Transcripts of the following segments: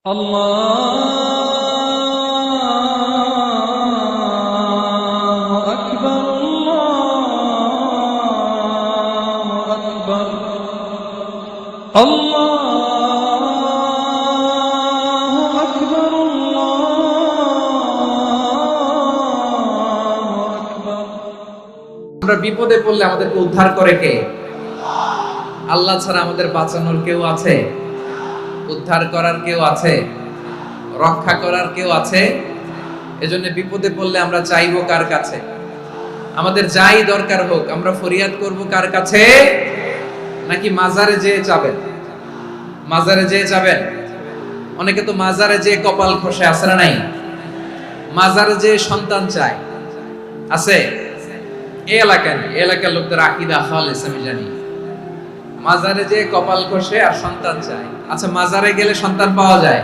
الله أكبر الله أكبر الله أكبر الله أكبر। আমরা বিপদে পড়লে আমাদেরকে উদ্ধার করে কে? আল্লাহ ছাড়া আমাদের বাঁচানোর কেউ আছে? উদ্ধার করার কেউ আছে? রক্ষা করার কেউ আছে? এজন্য বিপদে পড়লে আমরা চাইবো কার কাছে? আমাদের যাই দরকার হোক আমরা ফরিয়াদ করব কার কাছে? নাকি মাজারে যেয়ে চাবেন? মাজারে যেয়ে চাবেন? অনেকে তো মাজারে যেয়ে কপাল খসে, আছে না নাই? মাজারে যেয়ে সন্তান চায়, আছে? এই এলাকার লোকদের আকীদা খালেস আমি জানি। মাজারে যে কপাল কষে আর সন্তান চায়। আচ্ছা, মাজারে গেলে সন্তান পাওয়া যায়?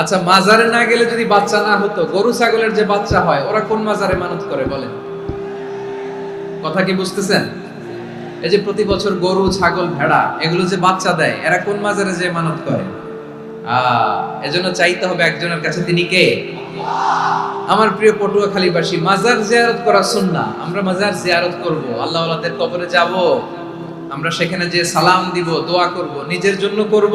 আচ্ছা, মাজারে না গেলে যদি বাচ্চা না হতো, গরু ছাগলের যে বাচ্চা হয় ওরা কোন মাজারে মানত করে বলেন? কথা কি বুঝতেছেন? এই যে প্রতি বছর গরু ছাগল ভেড়া এগুলো যে বাচ্চা দেয়, এরা কোন মাজারে যে মানত করে? এজন্য চাইতে হবে একজনের কাছে, তিনি কে? আমার প্রিয় পটুয়াখালীবাসী, মাজার জিয়ারত করা সুন্নাহ। আমরা মাজার জিয়ারত করব, আল্লাহ ওয়ালাদের কবরে যাব, আমরা সেখানে যে সালাম দিব, দোয়া করব, নিজের জন্য করব,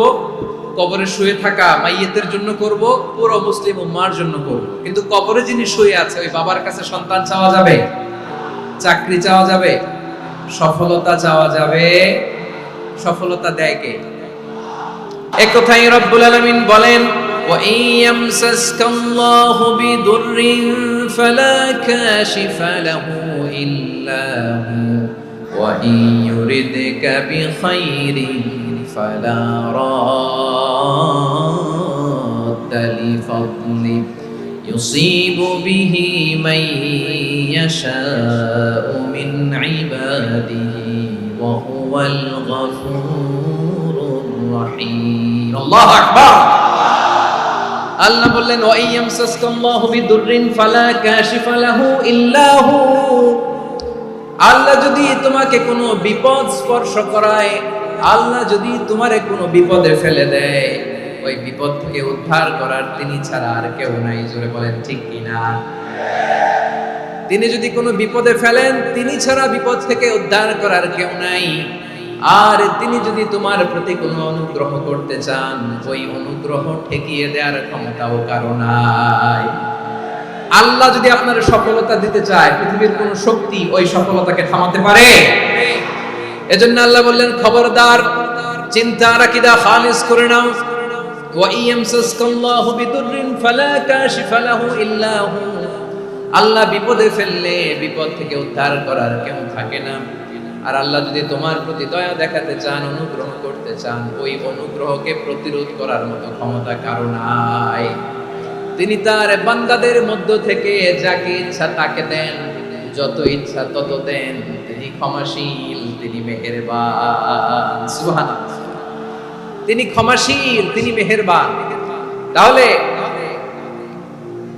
কবরে শুয়ে থাকা মাইয়েতের জন্য করব, পুরো মুসলিম উম্মার জন্য করব। কিন্তু কবরে যিনি শুয়ে আছে ওই বাবার কাছে সন্তান চাওয়া যাবে? চাকরি চাওয়া যাবে? সফলতা চাওয়া যাবে? সফলতা দেয় কে? এক কথাই রব্বুল আলামিন বলেন, ওয়া ইয়ামসাসকাল্লাহু বিদুররিন ফালা কাশিফা লাহু ইল্লা হু ওয়া ইউরিদকা বিখাইরিন ফালা রাদ্দা লিফাদলি ইউসিবু বিহি মান ইয়াশাউ মিন ইবাদিহি ওয়া হুয়াল গফুরুর রহিম। আল্লাহু আকবার। আল্লাহ বললেন, ওয়া ইয়ামসাসকাল্লাহু বিদুররিন ফালা কাশিফা লাহু ইল্লা হু। আল্লাহ যদি তোমাকে কোনো বিপদ স্পর্শ করায়, আল্লাহ যদি তোমারে কোনো বিপদে ফেলে দেয়, ওই বিপদ থেকে উদ্ধার করার তিনি ছাড়া আর কেউ নাই। জোরে বলেন ঠিক কিনা? তিনি যদি কোনো বিপদে ফেলেন, তিনি ছাড়া বিপদ থেকে উদ্ধার করার কেউ নাই। আর তিনি যদি তোমার প্রতি কোনো অনুগ্রহ করতে চান, ওই অনুগ্রহ ঠেকিয়ে দেওয়ার ক্ষমতাও কারো নাই। আল্লাহ যদি আপনার সফলতা দিতে চায়, পৃথিবীর কোন শক্তি ওই সফলতাকে থামাতে পারে? এজন্য আল্লাহ বললেন, খবরদার, চিন্তা আর আকীদা খালিস করে নাও। ওয়া ইয়ামসাসকাল্লাহু বিদুররিন ফালা কাশিফা লাহু ইল্লা হু। আল্লাহ বিপদে ফেললে বিপদ থেকে উদ্ধার করার কেউ থাকে না। আর আল্লাহ যদি তোমার প্রতি দয়া দেখাতে চান, অনুগ্রহ করতে চান, ওই অনুগ্রহকে প্রতিরোধ করার মতো ক্ষমতা কারো নাই। তিনি তার বান্দাদের মধ্য থেকে যাকে ইচ্ছা তাকে দেন, যত ইচ্ছা তত দেন। তিনি ক্ষমাশীল, তিনি মেহেরবান। সুবহানাল্লাহ। তিনি ক্ষমাশীল, তিনি মেহেরবান। তাহলে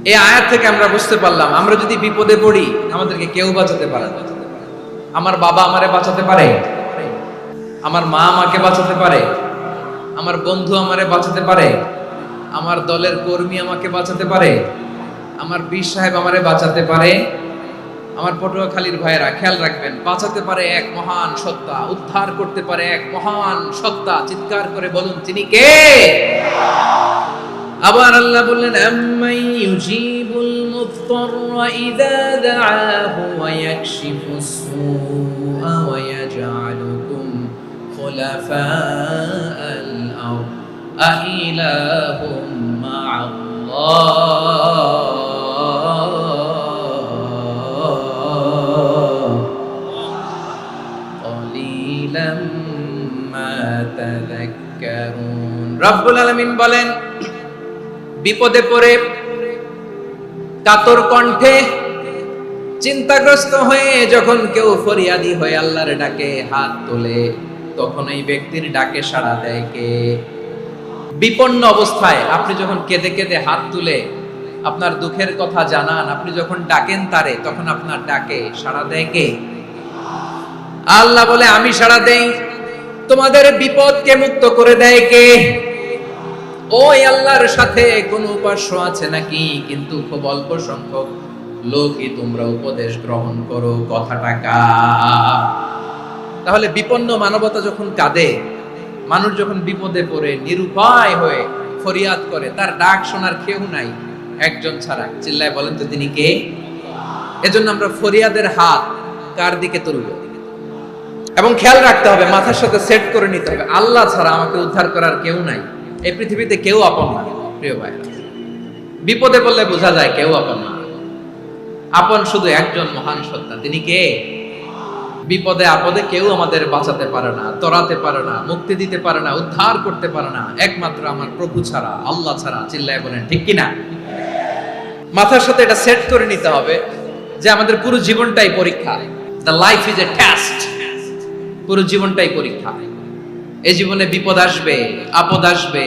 এই আয়াত থেকে আমরা বুঝতে পারলাম, আমরা যদি বিপদে পড়ি আমাদেরকে কেউ বাঁচাতে পারে না। আমার বাবা আমারে বাঁচাতে পারে, আমার মা আমাকে বাঁচাতে পারে, আমার বন্ধু আমারে বাঁচাতে পারে, আমার দলের কর্মী আমাকে বাঁচাতে পারে, আমার পীর সাহেব আমারে বাঁচাতে পারে। আমার পটুয়াখালীর ভাইয়েরা খেয়াল রাখবেন, বাঁচাতে পারে এক মহান সত্তা, উদ্ধার করতে পারে এক মহান সত্তা। চিৎকার করে বলুন, তিনি কে? আবার আল্লাহ বললেন, আম্মাই ইউজিবুল মুফতাররা ইযা দাআহু ওয়া ইয়াকশিফুস সুআ ওয়া ইয়াজআলুকুম খুলাফাআল আরদ আইলাহুম মা'আল্লাহ ক্বালিলাম মা তাযাক্কারুন। রব্বুল আলামিন বলেন, বিপদে পড়ে কাতর কণ্ঠে চিন্তাগ্রস্ত হয়ে যখন কেউ ফরিয়াদি হয়ে আল্লাহর ডাকে হাত তোলে, তখন এই ব্যক্তির ডাকে সাড়া দেয় কে? বিপন্ন অবস্থায় আপনি যখন কেঁদে কেঁদে হাত তুলে আপনার দুঃখের কথা জানান, আপনি যখন ডাকেন তারে, তখন আপনার ডাকে সাড়া দেয় কে? আল্লাহ বলে, আমি সাড়া দেই। তোমাদের বিপদকে মুক্ত করে দেয় কে? ওই আল্লাহর সাথে কোন উপাস্য আছে নাকি? কিন্তু খুব অল্প সংখ্যক লোকই তোমরা উপদেশ গ্রহণ করো। কথাটা কার? তাহলে বিপন্ন মানবতা যখন কাঁদে, মানুষ যখন বিপদে পড়ে নিরুপায় হয়ে ফরিয়াদ করে, তার ডাক শোনার কেউ নাই একজন ছাড়া। চিল্লায় বলেন তো তিনি কে? এজন্য আমরা ফরিয়াদের হাত কার দিকে তুলব? এবং খেয়াল রাখতে হবে, মাথার সাথে সেট করে নিতে হবে, আল্লাহ ছাড়া আমাকে উদ্ধার করার কেউ নাই। এই পৃথিবীতে কেউ আপন না। প্রিয় ভাইরা, বিপদে পড়লে বোঝা যায় কেউ আপন না। আপন শুধু একজন মহান সত্তা, তিনি কে? বিপদে আপদে কেউ আমাদের বাঁচাতে পারে না, তরাতে পারে না, মুক্তি দিতে পারে না, উদ্ধার করতে পারে না, একমাত্র আমার প্রভু ছাড়া, আল্লাহ ছাড়া। চিল্লায় বলেন ঠিক কিনা? মাথার সাথে এটা সেট করে নিতে হবে যে আমাদের পুরো জীবনটাই পরীক্ষা। The life is a test. পুরো জীবনটাই পরীক্ষা। এই জীবনে বিপদ আসবে, আপদ আসবে,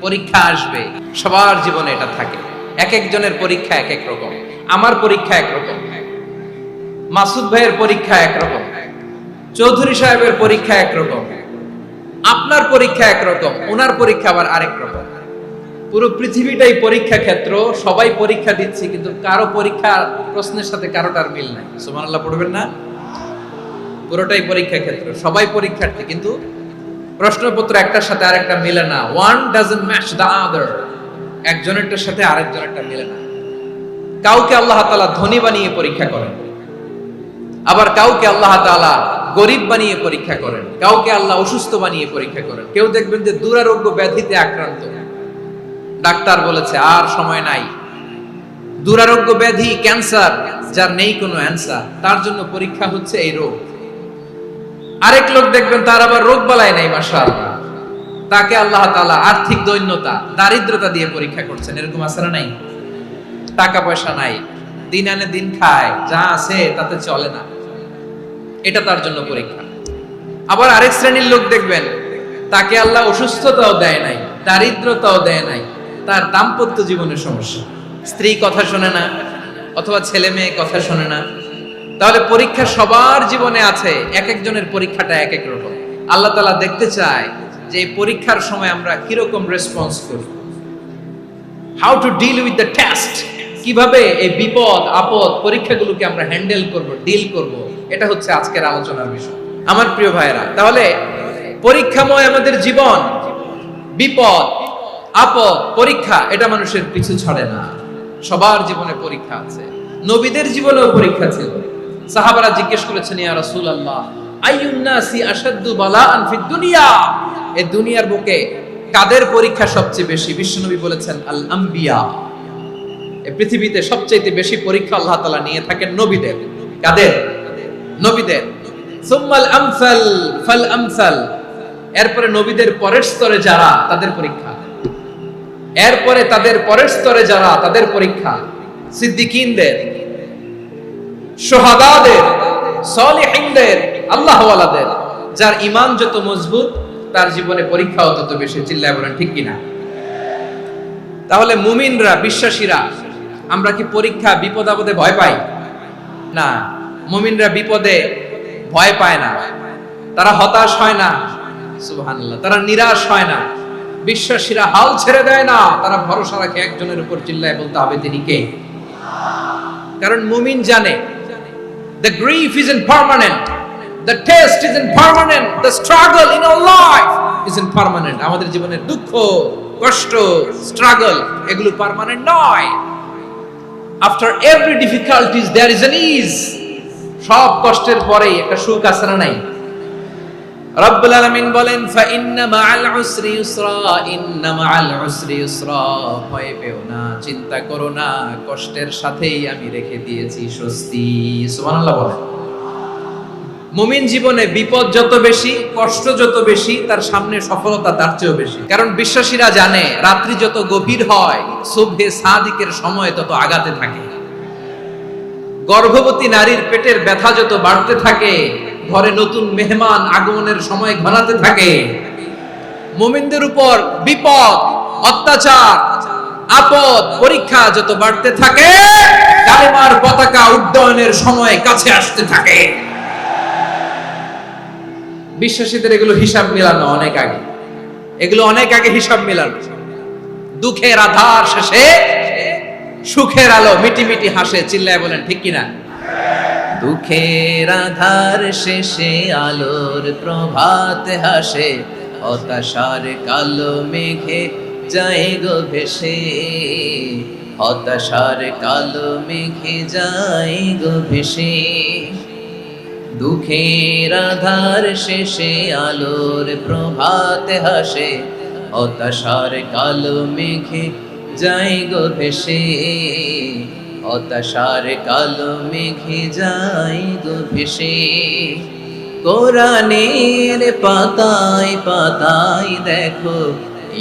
পরীক্ষা আসবে, সবার জীবনে এটা থাকে। এক একজনের পরীক্ষা এক এক রকম। আমার পরীক্ষা একরকম, মাসুদ ভাইয়ের পরীক্ষা একরকম, চৌধুরী সাহেবের পরীক্ষা একরকম, আপনার পরীক্ষা একরকম, ওনার পরীক্ষা আবার আরেক রকম। পুরো পৃথিবীটাই পরীক্ষা ক্ষেত্র। সবাই পরীক্ষা দিচ্ছি, কিন্তু কারো পরীক্ষা প্রশ্নের সাথে কারোটার মিল নাই। সুবহানাল্লাহ পড়বেন না? পুরোটাই পরীক্ষা ক্ষেত্র, সবাই পরীক্ষার্থী, কিন্তু প্রশ্নপত্র একটার সাথে আরেকটা মিলে না। One doesn't match the other. একজনেরটার সাথে আরেকজনেরটা মিলে না। কাউকে আল্লাহ তাআলা ধনী বানিয়ে পরীক্ষা করেন, আবার কাউকে আল্লাহ তাআলা গরিব বানিয়ে পরীক্ষা করেন, কাউকে আল্লাহ অসুস্থ বানিয়ে পরীক্ষা করেন। কেউ দেখবেন যে দুরারোগ্য ব্যাধিতে আক্রান্ত, ডাক্তার বলেছে আর সময় নাই, দুরারোগ্য ব্যাধি, ক্যান্সার, যার নেই কোনো অ্যান্সার, তার জন্য পরীক্ষা হচ্ছে এই রোগ। আরেক লোক দেখবেন তার আবার রোগ বালাই নাই, মাশাআল্লাহ, তাকে আল্লাহ তাআলা আর্থিক দৈন্যতা, দারিদ্রতা দিয়ে পরীক্ষা করছেন। এরকম আছে না নাই? টাকা পয়সা নাই, দিন আনে দিন খায়, যা আছে তাতে চলে না, এটা তার জন্য পরীক্ষা। আবার আরেক শ্রেণীর লোক দেখবেন তাকে আল্লাহ অসুস্থতাও দেয় নাই, দারিদ্রতাও দেয় নাই, তার দাম্পত্য জীবনের সমস্যা, স্ত্রী কথা শোনে না অথবা ছেলে মেয়ে কথা শোনে না। তাহলে পরীক্ষা সবার জীবনে আছে, এক একজনের পরীক্ষাটা এক এক রকম। আল্লাহ তাআলা দেখতে চায় যে এই পরীক্ষার সময় আমরা কিরকম রেসপন্স করি, how to deal with the test, কিভাবে এই বিপদ আপদ পরীক্ষাগুলোকে আমরা হ্যান্ডেল করব, ডিল করব। এটা হচ্ছে আজকের আলোচনার বিষয় আমার প্রিয় ভাইয়েরা। তাহলে পরীক্ষাময় আমাদের জীবন, বিপদ আপদ পরীক্ষা, এটা মানুষের পিছু ছাড়ে না। সবার জীবনে পরীক্ষা আছে। নবীদের জীবনেও পরীক্ষা ছিল। সাহাবারা জিজ্ঞেস করেছেন, ইয়া রাসূলুল্লাহ, আইয়ুন নাসি আশাদ্দু বালাআন ফিদ দুনিয়া, এই দুনিয়ার বুকে কাদের পরীক্ষা সবচেয়ে বেশি? বিশ্বনবী বলেছেন, আল আম্বিয়া। এই পৃথিবীতে সবচেয়ে বেশি পরীক্ষা আল্লাহ তাআলা নিয়ে থাকেন নবীদের। কাদের? নবীদের। সুম্মাল আমসাল ফাল আমসাল, এরপরে নবীদের পরের স্তরে যারা, তাদের পরীক্ষা। এরপরে তাদের পরের স্তরে যারা, তাদের পরীক্ষা। সিদ্দিকিনদের, শুহাদাদের, সলিহিনদের, আল্লাহওয়ালাদের। যার ঈমান যত মজবুত, তার জীবনে পরীক্ষাও তত বেশি। চিল্লায় বলেন ঠিক কিনা? তাহলে মুমিনরা, বিশ্বাসীরা, আমরা কি পরীক্ষা বিপদ আপদে ভয় পাই? না, মুমিনরা বিপদে ভয় পায় না, তারা হতাশ হয় না, সুবহানাল্লাহ, তারা নিরাশ হয় না। বিশ্বাসীরা হাল ছেড়ে দেয় না, তারা ভরসা রাখে একজনের উপর। চিল্লায় বলতে হবে তিনি কে? কারণ মুমিন জানে the grief isn't permanent, the test isn't permanent, the struggle in our life isn't permanent. আমাদের জীবনের দুঃখ, কষ্ট, স্ট্রাগল, এগুলো পার্মানেন্ট নয়। After every difficulties there is an ease. সব কষ্টের পরেই একটা সুখ আছে না নাই? রব্বুল আলামিন বলেন, ফা ইন্না মাআল উসরি ইউসরা, ইন্না মাআল উসরি ইউসরা, ভয় পেও না, চিন্তা করো না, কষ্টের সাথেই আমি রেখে দিয়েছি স্বস্তি। সুবহানাল্লাহ বলেন। মুমিন জীবনে বিপদ যত বেশি, কষ্ট যত বেশি, তার সামনে সফলতা তার চেয়েও বেশি। কারণ বিশ্বাসীরা জানে রাত্রি যত গভীর হয়, সুবহে সাদিকের সময় তত আগাতে থাকে। গর্ভবতী নারীর পেটের ব্যথা যত বাড়তে থাকে, ঘরে নতুন মেহমান আগমনের সময় ঘনাতে থাকে। মুমিনদের উপর বিপদ, অত্যাচার, আপদ, পরীক্ষা যত বাড়তে থাকে, কালেমার পতাকা উড্ডয়নের সময় কাছে আসতে থাকে। বিশ্বাসীদের এগুলো হিসাব মিলানো অনেক আগে, এগুলো অনেক আগে হিসাব মিলানো। দুঃখের আধার শেষে সুখের আলো মিটি মিটি হাসে। চিল্লায় বলেন ঠিক কিনা? দুঃখের আধার শেষে আলোর প্রভাত হাসে, হতাশার কালো মেঘে যায় গো ভেসে, হতাশার কালো মেঘে যায় গো ভেসে। দুঃখের আধার শেষে আলোর প্রভাত হাসে, হতাশার কালো মেঘে যায় গো ভেসে, হতাশার কালো মেঘে যায় গো ভেসে। কোরআনের পাতায় পাতায় দেখো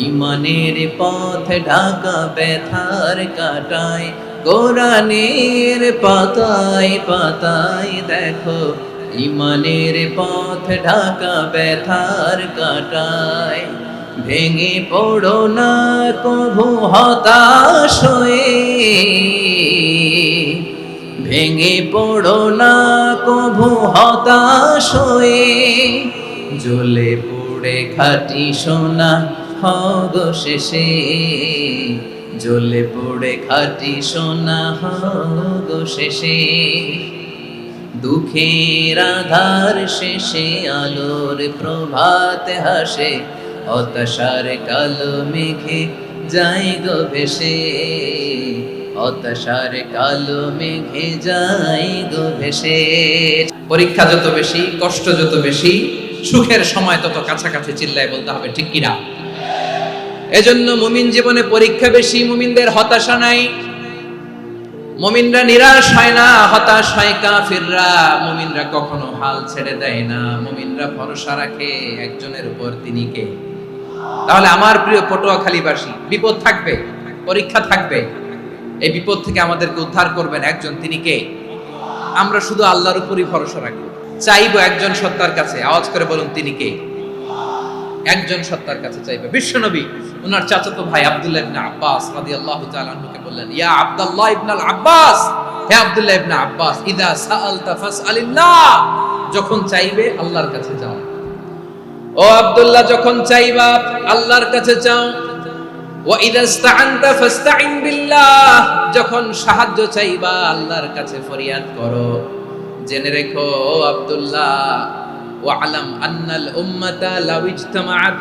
ঈমানের পথ ঢাকা ব্যথার কাটায়। কোরআনের পাতায় পাতায় দেখো ঈমানের পথ ঢাকা ব্যথার কাটায়। ভেঙে পড়ো না কভু হতাশ হয়ে, ভেঙে পড়ো না কভু হতাশ হয়ে, জ্বলে পুড়ে খাঁটি সোনা হগো শেষে, জ্বলে পুড়ে খাঁটি সোনা হগো শেষে। দুঃখের আধার শেষে আলোর প্রভাত হাসে, হতাশার কালো মেঘে যায় গো ভেসে, হতাশার কালো মেঘে যায় গো ভেসে। পরীক্ষা যত বেশি, কষ্ট যত বেশি, সুখের সময় তত কাছাকাছি। চিল্লায় বলতে হবে ঠিক কিনা? এজন্য মুমিন জীবনে পরীক্ষা বেশি, মুমিনদের হতাশা নাই। মুমিনরা নিরাশ হয় না, হতাশ হয় কাফিররা। মুমিনরা কখনো হাল ছেড়ে দেয় না, মুমিনরা ভরসা রাখে একজনের উপর, তিনি কে? তাহলে আমার প্রিয় পটুয়াখালীবাসী, বিপদ থাকবে, পরীক্ষা থাকবে, এই বিপদ থেকে আমাদেরকে উদ্ধার করবেন একজন, তিনি কে? আমরা শুধু আল্লাহর উপরই ভরসা রাখবো, চাইবো একজন সত্তার কাছে। আওয়াজ করে বলুন তিনি কে? একজন সত্তার কাছে চাইবে। বিশ্বনবী ওনার চাচাতো ভাই আব্দুল্লাহ ইবনে আব্বাস রাদিয়াল্লাহু তাআলা আনহুকে বললেন, ইয়া আব্দুল্লাহ ইবনে আব্বাস, হে আব্দুল্লাহ ইবনে আব্বাস, ইদা সাআলতা ফাসআলিল্লাহ, যখন চাইবে আল্লাহর কাছে যাও। ও আব্দুল্লাহ, যখন চাইবা আল্লাহর কাছে চাও। ওয়া ইদা ইসতাআনতা ফাসতাইন বিল্লাহ, যখন সাহায্য চাইবা আল্লাহর কাছে ফরিয়াদ করো। জেনে রেখো ও আব্দুল্লাহ, ওয়া'লাম আন্নাল উম্মাতা লাউ ইজতামাআত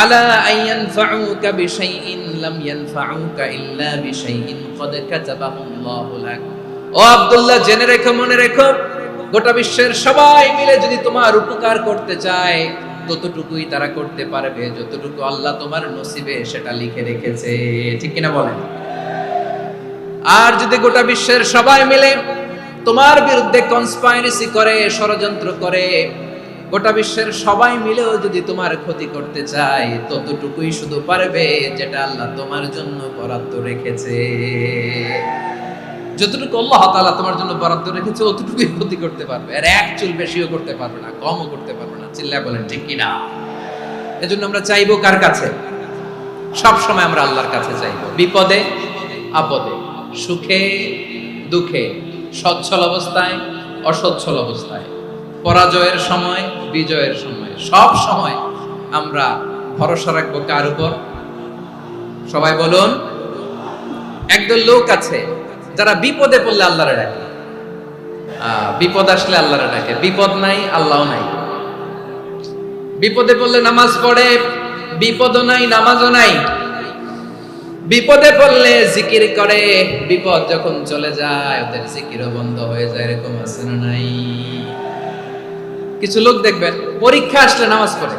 আলা আন ইয়ানফাউকা বিশাইইন লাম ইয়ানফাউকা ইল্লা বিশাইইন ক্বাদ কাতাবাহু আল্লাহু লাক। ও আব্দুল্লাহ, জেনে রেখো, মনে রেখো, গোটা বিশ্বের সবাই মিলে যদি তোমার উপকার করতে চায় ততটুকুই তারা করতে পারবে যতটুকু আল্লাহ তোমার নসিবে সেটা লিখে রেখেছে। ঠিক কিনা বলেন? আর যদি গোটা বিশ্বের সবাই মিলে তোমার বিরুদ্ধে কনস্পাইরেসি করে, ষড়যন্ত্র করে, গোটা বিশ্বের সবাই মিলেও যদি তোমার ক্ষতি করতে চায় ততটুকুই শুধু পারবে যেটা আল্লাহ তোমার জন্য বরাদ্দ রেখেছে। যতটুকু আল্লাহ তাআলা তোমার জন্য বরাদ্দ রেখেছে অতটুকুই ক্ষতি করতে পারবে, আর এক চুল বেশিও করতে পারবে না, কমও করতে পারবে না। চিল্লায় বলেন ঠিক কিনা? এজন্য আমরা চাইবো কার কাছে? সব সময় আমরা আল্লাহর কাছে চাইবো, বিপদে আপদে, সুখে দুঃখে, সচ্ছল অবস্থায় অসচ্ছল অবস্থায়, পরাজয়ের সময় বিজয়ের সময়, সব সময় আমরা ভরসা রাখবো কার উপর? সবাই বলুন। একদল লোক আছে যারা বিপদে পড়লে আল্লাহরে ডাকে, বিপদ আসলে আল্লাহরে ডাকে, বিপদ নাই আল্লাহও নাই। বিপদে পড়লে নামাজ পড়ে, বিপদও নাই নামাজও নাই। বিপদে পড়লে জিকির করে, বিপদ যখন চলে যায় ওদের জিকিরও বন্ধ হয়ে যায়। এরকম আছে না নাই? কিছু লোক দেখবেন পরীক্ষা আসলে নামাজ পড়ে,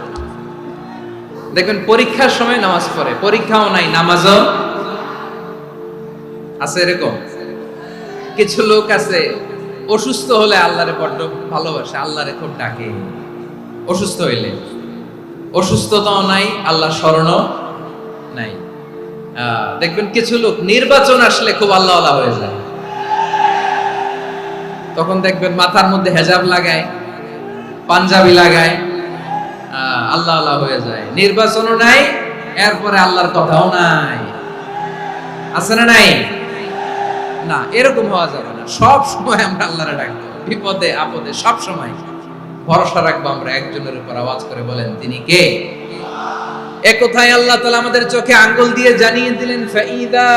দেখবেন পরীক্ষার সময় নামাজ পড়ে, পরীক্ষাও নাই নামাজও আছে। এরকম কিছু লোক আছে অসুস্থ হলে আল্লাহরে বড্ড ভালোবাসে, আল্লাহরে খুব ডাকে। অসুস্থ হইলে অসুস্থতাও নাই, আল্লাহ স্মরণও নাই। দেখবেন কিছু লোক নির্বাচন আসলে খুব আল্লাহওয়ালা হয়ে যায়, তখন দেখবেন মাথার মধ্যে হেজাব লাগায়, পাঞ্জাবি লাগায়, আল্লাহওয়ালা হয়ে যায়। নির্বাচনও নাই, এরপরে আল্লাহর কথাও নাই। আছে না নাই? না, এরকম হওয়া যাবে না। সব সময় আমরা আল্লাহরে ডাকবো, বিপদে আপদে সব সময় ভরসা রাখবো আমরা একজনের উপর। আওয়াজ করে বলেন তিনি কে? একথায় আল্লাহ তাআলা আমাদের চোখে আঙ্গুল দিয়ে জানিয়ে দিলেন, ফাইদা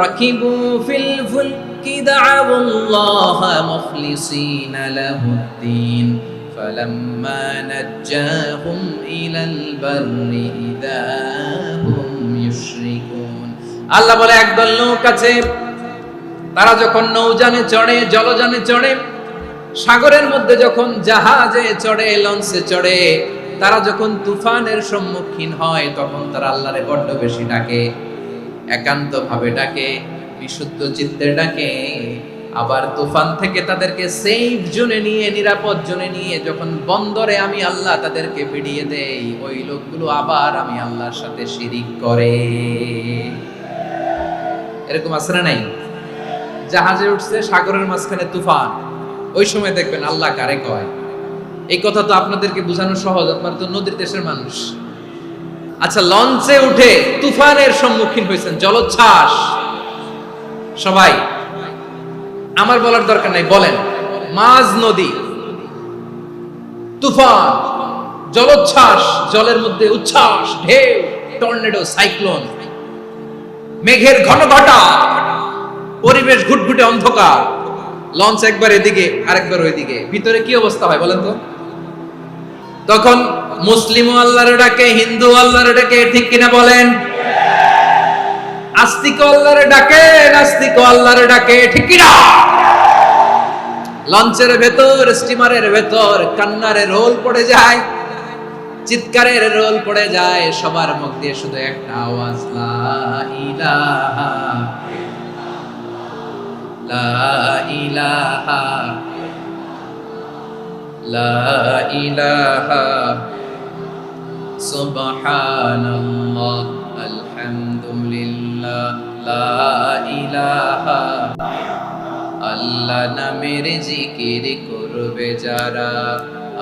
রাকিবু ফিল ফুলকি দা'আউল্লাহা মুখলিসিনা লাহুদ্দিন ফালাম্মা নাজ্জাহুম ইলাল বাররি ইযা হুম ইউশরিকুন। আল্লাহ বলে, একদল লোক আছে, তারা যখন নৌযানে চড়ে, জলযানে চড়ে, সাগরের মধ্যে যখন জাহাজে চড়ে, লঞ্চে চড়ে, তারা যখন তুফানের সম্মুখীন হয়, তখন তারা আল্লাহরে বড্ড বেশি ডাকে, একান্ত ভাবে ডাকে, বিশুদ্ধ চিত্তে ডাকে। আবার তুফান থেকে তাদেরকে সেফ জোনে নিয়ে, নিরাপদ জোনে নিয়ে যখন বন্দরে আমি আল্লাহ তাদেরকে ফিরিয়ে দেই, ওই লোকগুলো আবার আমি আল্লাহর সাথে শিরিক করে। এরকম আছে না নাই? জাহাজে উঠছে, সাগরের মাঝখানে তুফান, ওই সময় দেখবেন আল্লাহ কারে কয়। এই কথা তো আপনাদেরকে বোঝানো সহজ, আপনারা তো নদীর দেশের মানুষ। আচ্ছা, লঞ্চে উঠে তুফানের সম্মুখীন হয়েছেন, জলোচ্ছ্বাস, সবাই, আমার বলার দরকার নাই, বলেন, মাঝ নদী, তুফান, জলোচ্ছ্বাস, জলের মধ্যে উচ্ছ্বাস, ঢেউ, টর্নেডো, সাইক্লোন, মেঘের ঘনঘটা, পরিবেশ ঘুটঘুটে অন্ধকার, লঞ্চ একবার এদিকে আরেকবার ওইদিকে, ভিতরে কি অবস্থা হয় বলেন তো? তখন মুসলিমও আল্লাহর ডাকে, হিন্দু আল্লাহর ডাকে, ঠিক কিনা বলেন? আস্তিক আল্লাহর ডাকে, নাস্তিক আল্লাহর ডাকে, ঠিক কিনা? লঞ্চের ভেতর, স্টিমারের ভেতর কান্নারের রোল পড়ে যায়, চিৎকারের রোল পড়ে যায়, সবার মুখ দিয়ে শুধু একটা আওয়াজ, লা ইলাহা লা ইলাহা লা ইলাহা সুবহানাল্লাহ আলহামদুলিল্লাহ লা ইলাহা। আল্লাহ নামের জিকির করবে যারা,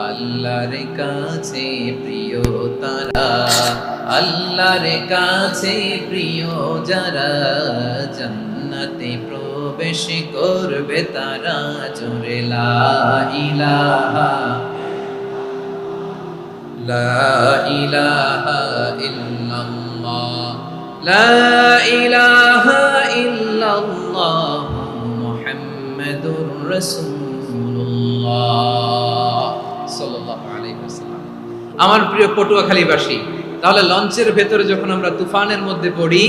আল্লাহর কাছে প্রিয় তারা, আল্লাহর কাছে প্রিয় যারা, জান্নাতে প্রবেশ করবে তারা, জোরে লা ইলাহা লা ইলাহা ইল্লাল্লাহ লা ইলাহা ইল্লাল্লাহ মুহাম্মাদুর রাসূলুল্লাহ সাল্লাল্লাহু আলাইহি ওয়াসাল্লাম। আমার প্রিয় পটুয়াখালীবাসী, তাহলে লঞ্চের ভেতরে যখন আমরা তুফানের মধ্যে পড়ি,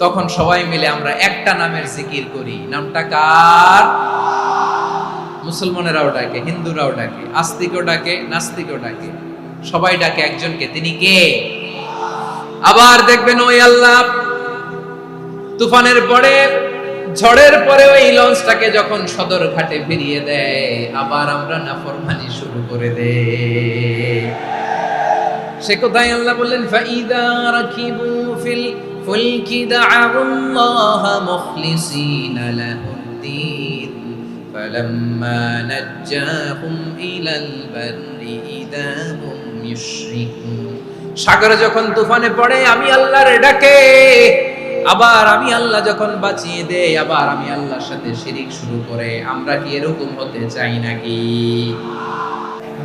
তখন সবাই মিলে আমরা একটা নামের জিকির করি। নামটা কার? মুসলমানেরাও ডাকে, হিন্দুরাও ডাকে, আস্তিকও ডাকে, নাস্তিকও ডাকে, সবাই ডাকে একজনকে, তিনি কে? আবার দেখবেন ওই আল্লাহ তুফানের পরে, ঝড়ের পরে ওই লঞ্চটাকে যখন সদর ঘাটে ফিরিয়ে দেয়, আবার আমরা নাফরমানি শুরু করে দেই। সে কোথায় আল্লাহ বললেন, ফাইদা রাকিবু ফিল ফুলকি দা'আউল্লাহা মুখলিসিনা লাহুদ্দিন ফালাম্মা নাজ্জাহুম ইলাল বাররি ইযা হুম ইউশরিকুন। সাগরে যখন তুফানে পড়ে আমি আল্লাহর ডাকে, আবার আমি আল্লাহ যখন বাঁচিয়ে দেই, আবার আমি আল্লাহর সাথে শিরিক শুরু করে। আমরা কি এরকম হতে চাই নাকি?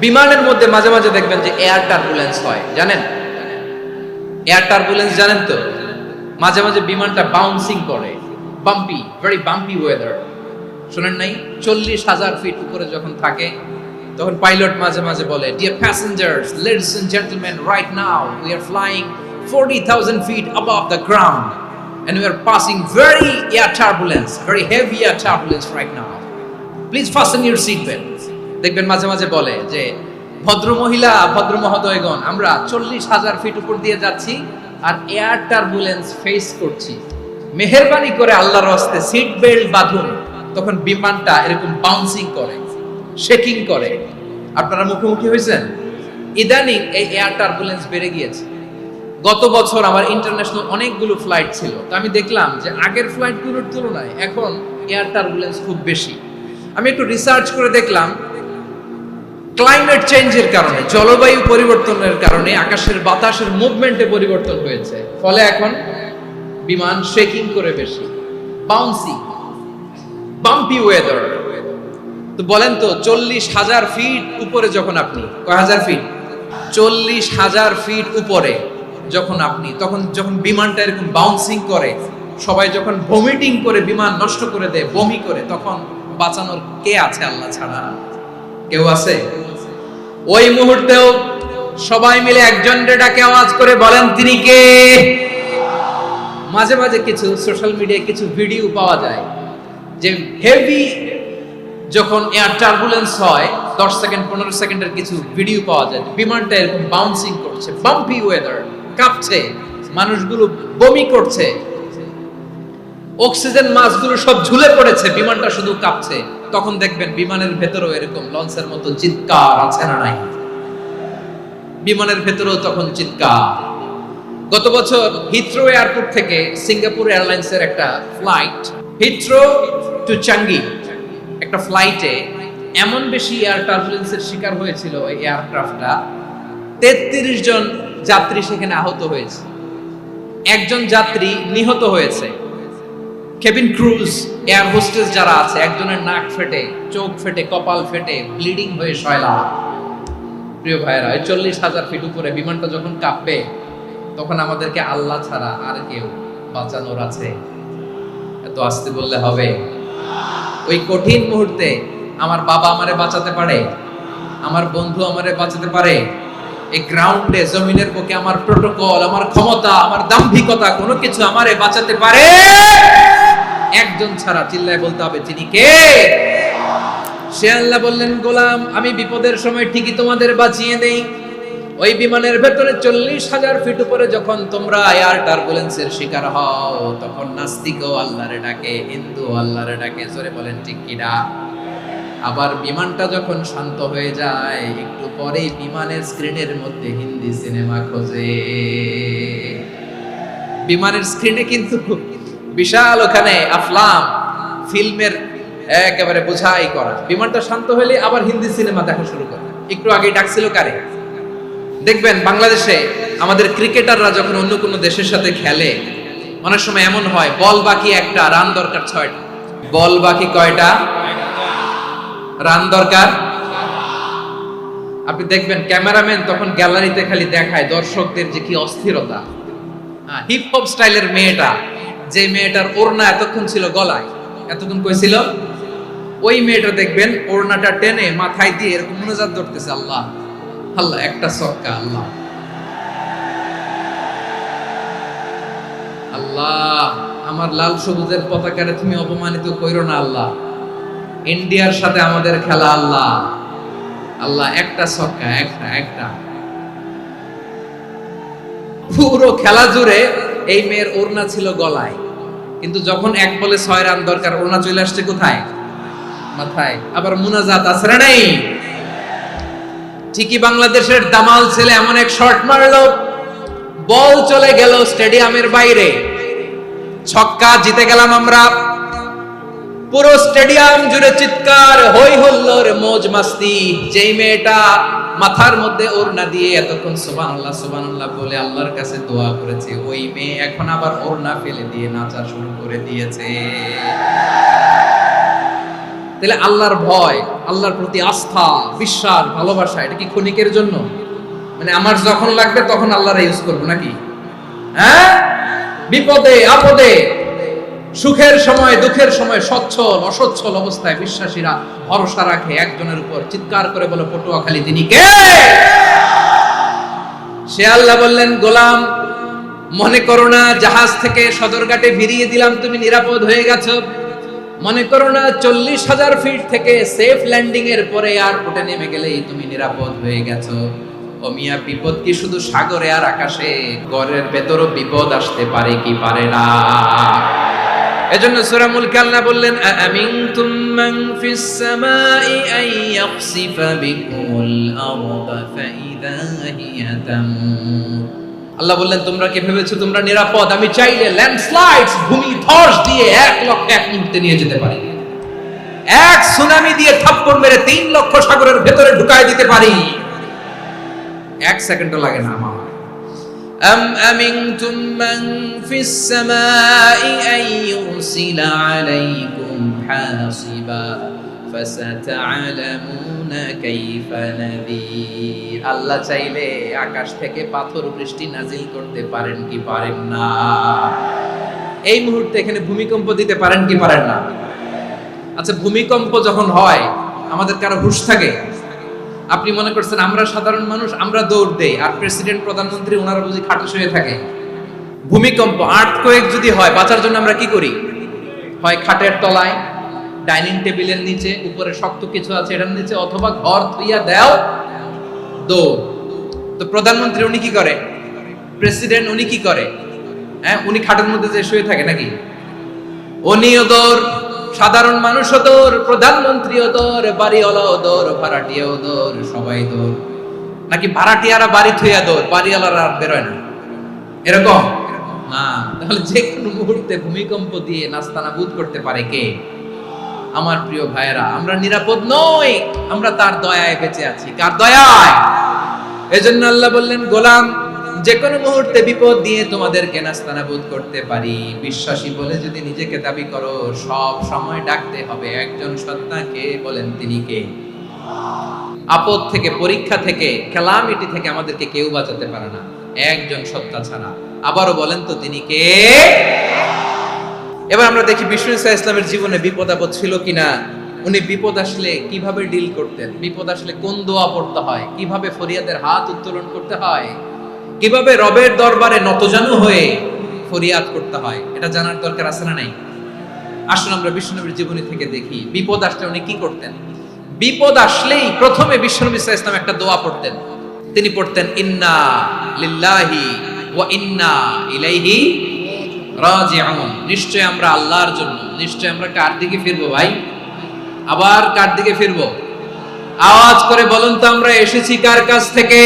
বিমানের মধ্যে মাঝে মাঝে দেখবেন যে এয়ার টার্বুলেন্স হয়, জানেন? এয়ার টার্বুলেন্স জানেন তো? মাঝে মাঝে বিমানটা বাউন্সিং করে, বাম্পি, ভেরি বাম্পি ওয়েদার, শুনেন নাই? 40,000 ফিট উপরে যখন থাকে, তখন পাইলট মাঝে মাঝে বলে, dear passengers, ladies and gentleman, right now we are flying 40,000 feet above the ground and we are passing very air turbulence, very heavy air turbulence right now. Please fasten your seat belts. দেখবেন মাঝে মাঝে বলে যে, ভদ্র মহিলা, ভদ্র মহোদয়গণ, আমরা 40,000 ফিট উপর দিয়ে যাচ্ছি আর এয়ার টার্বুলেন্স ফেস করছি, মেহেরবানি করে আল্লাহর রাস্তে সিট বেল্ট বাঁধুন। তখন বিমানটা এরকম বাউন্সিং করে, শেকিং করে। আপনারা মুখোমুখি হয়েছেন? ইদানিং এই এয়ার টার্বুলেন্স বেড়ে গিয়েছে। গত বছর আমার ইন্টারন্যাশনাল অনেকগুলো ফ্লাইট ছিল, তো আমি দেখলাম যে আগের ফ্লাইটগুলোর তুলনায় এখন এয়ার টার্বুলেন্স খুব বেশি। আমি একটু রিসার্চ করে দেখলাম, ক্লাইমেট চেঞ্জের কারণে, জলবায়ু পরিবর্তনের কারণে আকাশের বাতাসের মুভমেন্টে পরিবর্তন হয়েছে, ফলে এখন বিমান শেকিং করে বেশি, বাউন্সি, বাম্পি ওয়েদার। তো বলেন তো, 40,000 ফিট উপরে যখন আপনি, কয় হাজার ফিট? 40,000 ফিট উপরে যখন বিমানটা এরকম বাউন্সিং করে, সবাই যখন ভমিটিং করে বিমান নষ্ট করে দেয়, বমি করে, তখন বাঁচানোর কে আছে আল্লাহ ছাড়া? কেউ আছে? ওই মুহূর্তেও সবাই মিলে একজনের ডাকে আওয়াজ করে বলেন, তিনি কে? মাঝে মাঝে কিছু সোশ্যাল মিডিয়ায় কিছু ভিডিও পাওয়া যায় যে হেভি যখন এয়ার টার্বুলেন্স হয়, 10 সেকেন্ড 15 সেকেন্ডের কিছু ভিডিও পাওয়া যায়, বিমানটা এরকম বাউন্সিং করছে, বাম্পি ওয়েদার, কাঁপছে, মানুষগুলো বমি করছে, অক্সিজেন মাস্কগুলো সব ঝুলে পড়েছে, বিমানটা শুধু কাঁপছে। তখন দেখবেন বিমানের ভেতরেও এরকম লঞ্চের মতো চিৎকার আছে না নাই? বিমানের ভেতরেও তখন চিৎকার। গত বছর হিথ্রো এয়ারপোর্ট থেকে সিঙ্গাপুর এয়ারলাইন্সের একটা ফ্লাইট, হিথ্রো টু চাঙ্গি, একটা ফ্লাইটে এমন বেশি এয়ার টার্বুলেন্সের শিকার হয়েছিল এই এয়ারক্রাফটটা, 33 জন যাত্রী সেখানে আহত হয়েছে, একজন যাত্রী নিহত হয়েছে। কেবিন ক্রুজ, এয়ার হোস্টেস যারা আছে, একজনের নাক ফেটে, চোখ ফেটে, কপাল ফেটে, ব্লিডিং হয়ে শয়লা। প্রিয় ভাইরা, 40,000 ফিট উপরে বিমানটা যখন কাঁপবে, তখন আমাদেরকে আল্লাহ ছাড়া আর কেউ বাঁচানোর আছে? এত আস্তে বললে হবে? ওই কঠিন মুহূর্তে আমার বাবা আমারে বাঁচাতে পারে, আমার বন্ধু আমারে বাঁচাতে পারে। এই গ্রাউন্ডে, জমিনের বুকে আমার প্রোটোকল, আমার ক্ষমতা, আমার দাম্ভিকতা, কোনো কিছু আমারে বাঁচাতে পারে একজন ছাড়া। চিল্লায় বলতে হবে, তিনি কে? সে আল্লাহ বললেন, গোলাম, আমি বিপদের সময় ঠিকই তোমাদের বাঁচিয়ে দেই। ওই বিমানের ভেতরে 40,000 ফিট উপরে যখন তোমরা এয়ার টার্বুলেন্সের শিকার হও, তখন নাস্তিকও আল্লাহরে ডাকে, হিন্দু আল্লাহরে ডাকে। জোরে বলেন ঠিক কিনা? আবার বিমানটা যখন শান্ত হয়ে যায়, একটু পরেই বিমানের স্ক্রিনের মধ্যে হিন্দি সিনেমা খোঁজে। বিমানের স্ক্রিনে কিন্তু বিশাল ওখানে আফলাম ফিল্মের একেবারে বোঝাই করা। বিমানটা শান্ত হলে আবার হিন্দি সিনেমা দেখা শুরু করে। একটু আগে ডাকছিল কারে? দেখবেন বাংলাদেশে আমাদের ক্রিকেটাররা যখন অন্য কোনো দেশের সাথে খেলে, অনেক সময় এমন হয়, বল বাকি একটা, রান দরকার 6টা। বল বাকি কয়টা? রান দরকার। আপনি দেখবেন ক্যামেরাম্যান তখন গ্যালারিতে খালি দেখায় দর্শকদের যে কি অস্থিরতা। হিপ হপ স্টাইলের মেয়েটা, যে মেয়েটার ওড়না এতক্ষণ ছিল গলায়, এতক্ষণ কই ছিল, ওই মেয়েটা দেখবেন ওড়নাটা টেনে মাথায় দিয়ে এরকম মুনাজাত ধরতেছে, আল্লাহ আল্লাহ, একটা সক্কা, আল্লাহ আল্লাহ, আমার লাল সবুজের পতাকারে তুমি অপমানিত কইরো না আল্লাহ, ইন্ডিয়ার সাথে আমাদের খেলা, আল্লাহ আল্লাহ, একটা সক্কা, একটা। পুরো খেলা জুড়ে এই মেয়ের ওড়না ছিল গলায়, কিন্তু যখন 1 বলে 6 রান দরকার, ওড়না চলে আসছে কোথায়? মাথায়। আবার মুনাজাত আছে না নাই? ঠিকই বাংলাদেশের দামাল ছেলে এমন এক শট মারলো, বল চলে গেল স্টেডিয়ামের বাইরে, ছক্কা, জিতে গেলাম আমরা। পুরো স্টেডিয়াম জুড়ে চিৎকার, হই হুল্লোড়, মौज মাস্তি। যেই মেয়েটা মাথার মধ্যে ওড়না দিয়ে এতক্ষণ সুবহানাল্লাহ সুবহানাল্লাহ বলে আল্লাহর কাছে দোয়া করেছে, ওই মেয়ে এখন আবার ওড়না ফেলে দিয়ে নাচা শুরু করে দিয়েছে। তাহলে আল্লাহর ভয়, আল্লাহর প্রতি আস্থা, বিশ্বাস, ভালোবাসা, এটা কি ক্ষণিকের জন্য? মানে আমার যখন লাগবে তখন আল্লাহর ইউজ করব নাকি? হ্যাঁ, বিপদে আপদে, সুখের সময় দুঃখের সময়, সচ্ছল অসচ্ছল অবস্থায় বিশ্বাসীরা ভরসা রাখে একজনের উপর। চিৎকার করে বলে, পটুয়াখালী, তিনি কে? সে আল্লাহ বললেন, গোলাম, মনে করো না জাহাজ থেকে সদরঘাটে ভিড়িয়ে দিলাম, তুমি নিরাপদ হয়ে গেছো। মনে করো না 40,000 ফিট থেকে সেফ ল্যান্ডিং এর পরে এয়ারপোর্টে নেমে গেলেই তুমি নিরাপদ হয়ে গেছো। ও মিয়া, বিপদ কি শুধু সাগরে আর আকাশে? ঘরের ভেতরও বিপদ আসতে পারে কি পারে না? এজন্য সূরা মুলকে আল্লাহ বললেন, আমিনতুম মান ফিস সামাই আন ইয়াখসিফা বিকুমুল আরদা ফাইদা হিয়া তামুর। আল্লাহ বললেন, তোমরা কি ভেবেছো তোমরা নিরাপদ? আমি চাইলে ল্যান্ডস্লাইডস, ভূমি ধস দিয়ে 1 লক্ষ 1 মিনিটে নিয়ে যেতে পারি। এক সুনামি দিয়ে থাপ্পড় মেরে 3 লক্ষ সাগরের ভেতরে ঢুকায় দিতে পারি। 1 সেকেন্ডও লাগে না আমার। أم أمنتم من في السماء أن يرسل عليكم حاصبا فستعلمون كيف نذير। আল্লাহ চাইলে আকাশ থেকে পাথর বৃষ্টি নাজিল করতে পারেন কি পারেন না? এই মুহূর্তে এখানে ভূমিকম্প দিতে পারেন কি পারেন না? আচ্ছা, ভূমিকম্প যখন হয় আমাদের কারো হুঁশ থাকে? আপনি মনে করছেন আমরা সাধারণ মানুষ, আমরা দৌড় দেই, আর প্রেসিডেন্ট প্রধানমন্ত্রী ওনারা বুঝি খাটে শুয়ে থাকে? ভূমিকম্প, আর্থকোয়েক যদি হয়, বাঁচার জন্য আমরা কি করি? হয় খাটের তলায়, ডাইনিং টেবিলের নিচে, উপরে শক্ত কিছু আছে এটার নিচে, অথবা ঘর থুইয়া দেও দৌড়। তো প্রধানমন্ত্রী উনি কি করে? প্রেসিডেন্ট উনি কি করে? হ্যাঁ, উনি খাটের মধ্যে যে শুয়ে থাকে নাকি? উনিও দৌড়, সাধারণ মানুষও দৌড়, প্রধানমন্ত্রীও দৌড়, বাড়িওয়ালাও দৌড়, ভাড়াটিয়াও দৌড়, সবাই দৌড়। নাকি ভাড়াটিয়ারা বাড়ি থুইয়া দৌড়, বাড়িওয়ালারা আর বেরোয় না? এরকম না। তাহলে যে কোনো মুহূর্তে ভূমিকম্প দিয়ে নাস্তানাবুদ করতে পারে কে? আমার প্রিয় ভাইয়েরা, আমরা নিরাপদ নই, আমরা তার দয়ায় বেঁচে আছি। কার দয়ায়? এজন্য আল্লাহ বললেন, গোলাম, যে কোনো মুহূর্তে বিপদ দিয়ে তোমাদেরকে নাস্তানাবুদ করতে পারি। বিশ্বাসী বলে যদি নিজেকে দাবি করো, সব সময় ডাকতে হবে একজন সত্তাকে। বলেন তিনি কে? আপদ থেকে, পরীক্ষা থেকে, ক্যালামিটি থেকে আমাদেরকে কেউ বাঁচাতে পারে না একজন সত্তা ছাড়া। আবারও বলেন তো তিনি কে? এবার আমরা দেখি বিষ্ণু ইসা ইসলামের জীবনে বিপদ আপদ ছিল কিনা। উনি বিপদ আসলে কিভাবে ডিল করতেন, বিপদ আসলে কোন দোয়া পড়তে হয়, কিভাবে ফরিয়াদের হাত উত্তোলন করতে হয়, কিভাবে রবের দরবারে নতজানু হয়ে ফরিয়াদ করতে হয়, এটা জানার দরকার আছে না নাই? আসুন আমরা বিষ্ণুনবীর জীবনী থেকে দেখি বিপদ আসলে উনি কি করতেন। বিপদ আসলেই প্রথমে বিষ্ণুনবী সাল্লাল্লাহু আলাইহি ওয়াসাল্লাম একটা দোয়া পড়তেন। তিনি পড়তেন, ইন্না লিল্লাহি ওয়া ইন্না ইলাইহি রাজিউন। নিশ্চয় আমরা আল্লাহর জন্য, নিশ্চয় আমরা কার দিকে ফিরবো ভাই? আবার কার দিকে ফিরবো? আওয়াজ করে বলুন তো, আমরা এসেছি কার কাছ থেকে,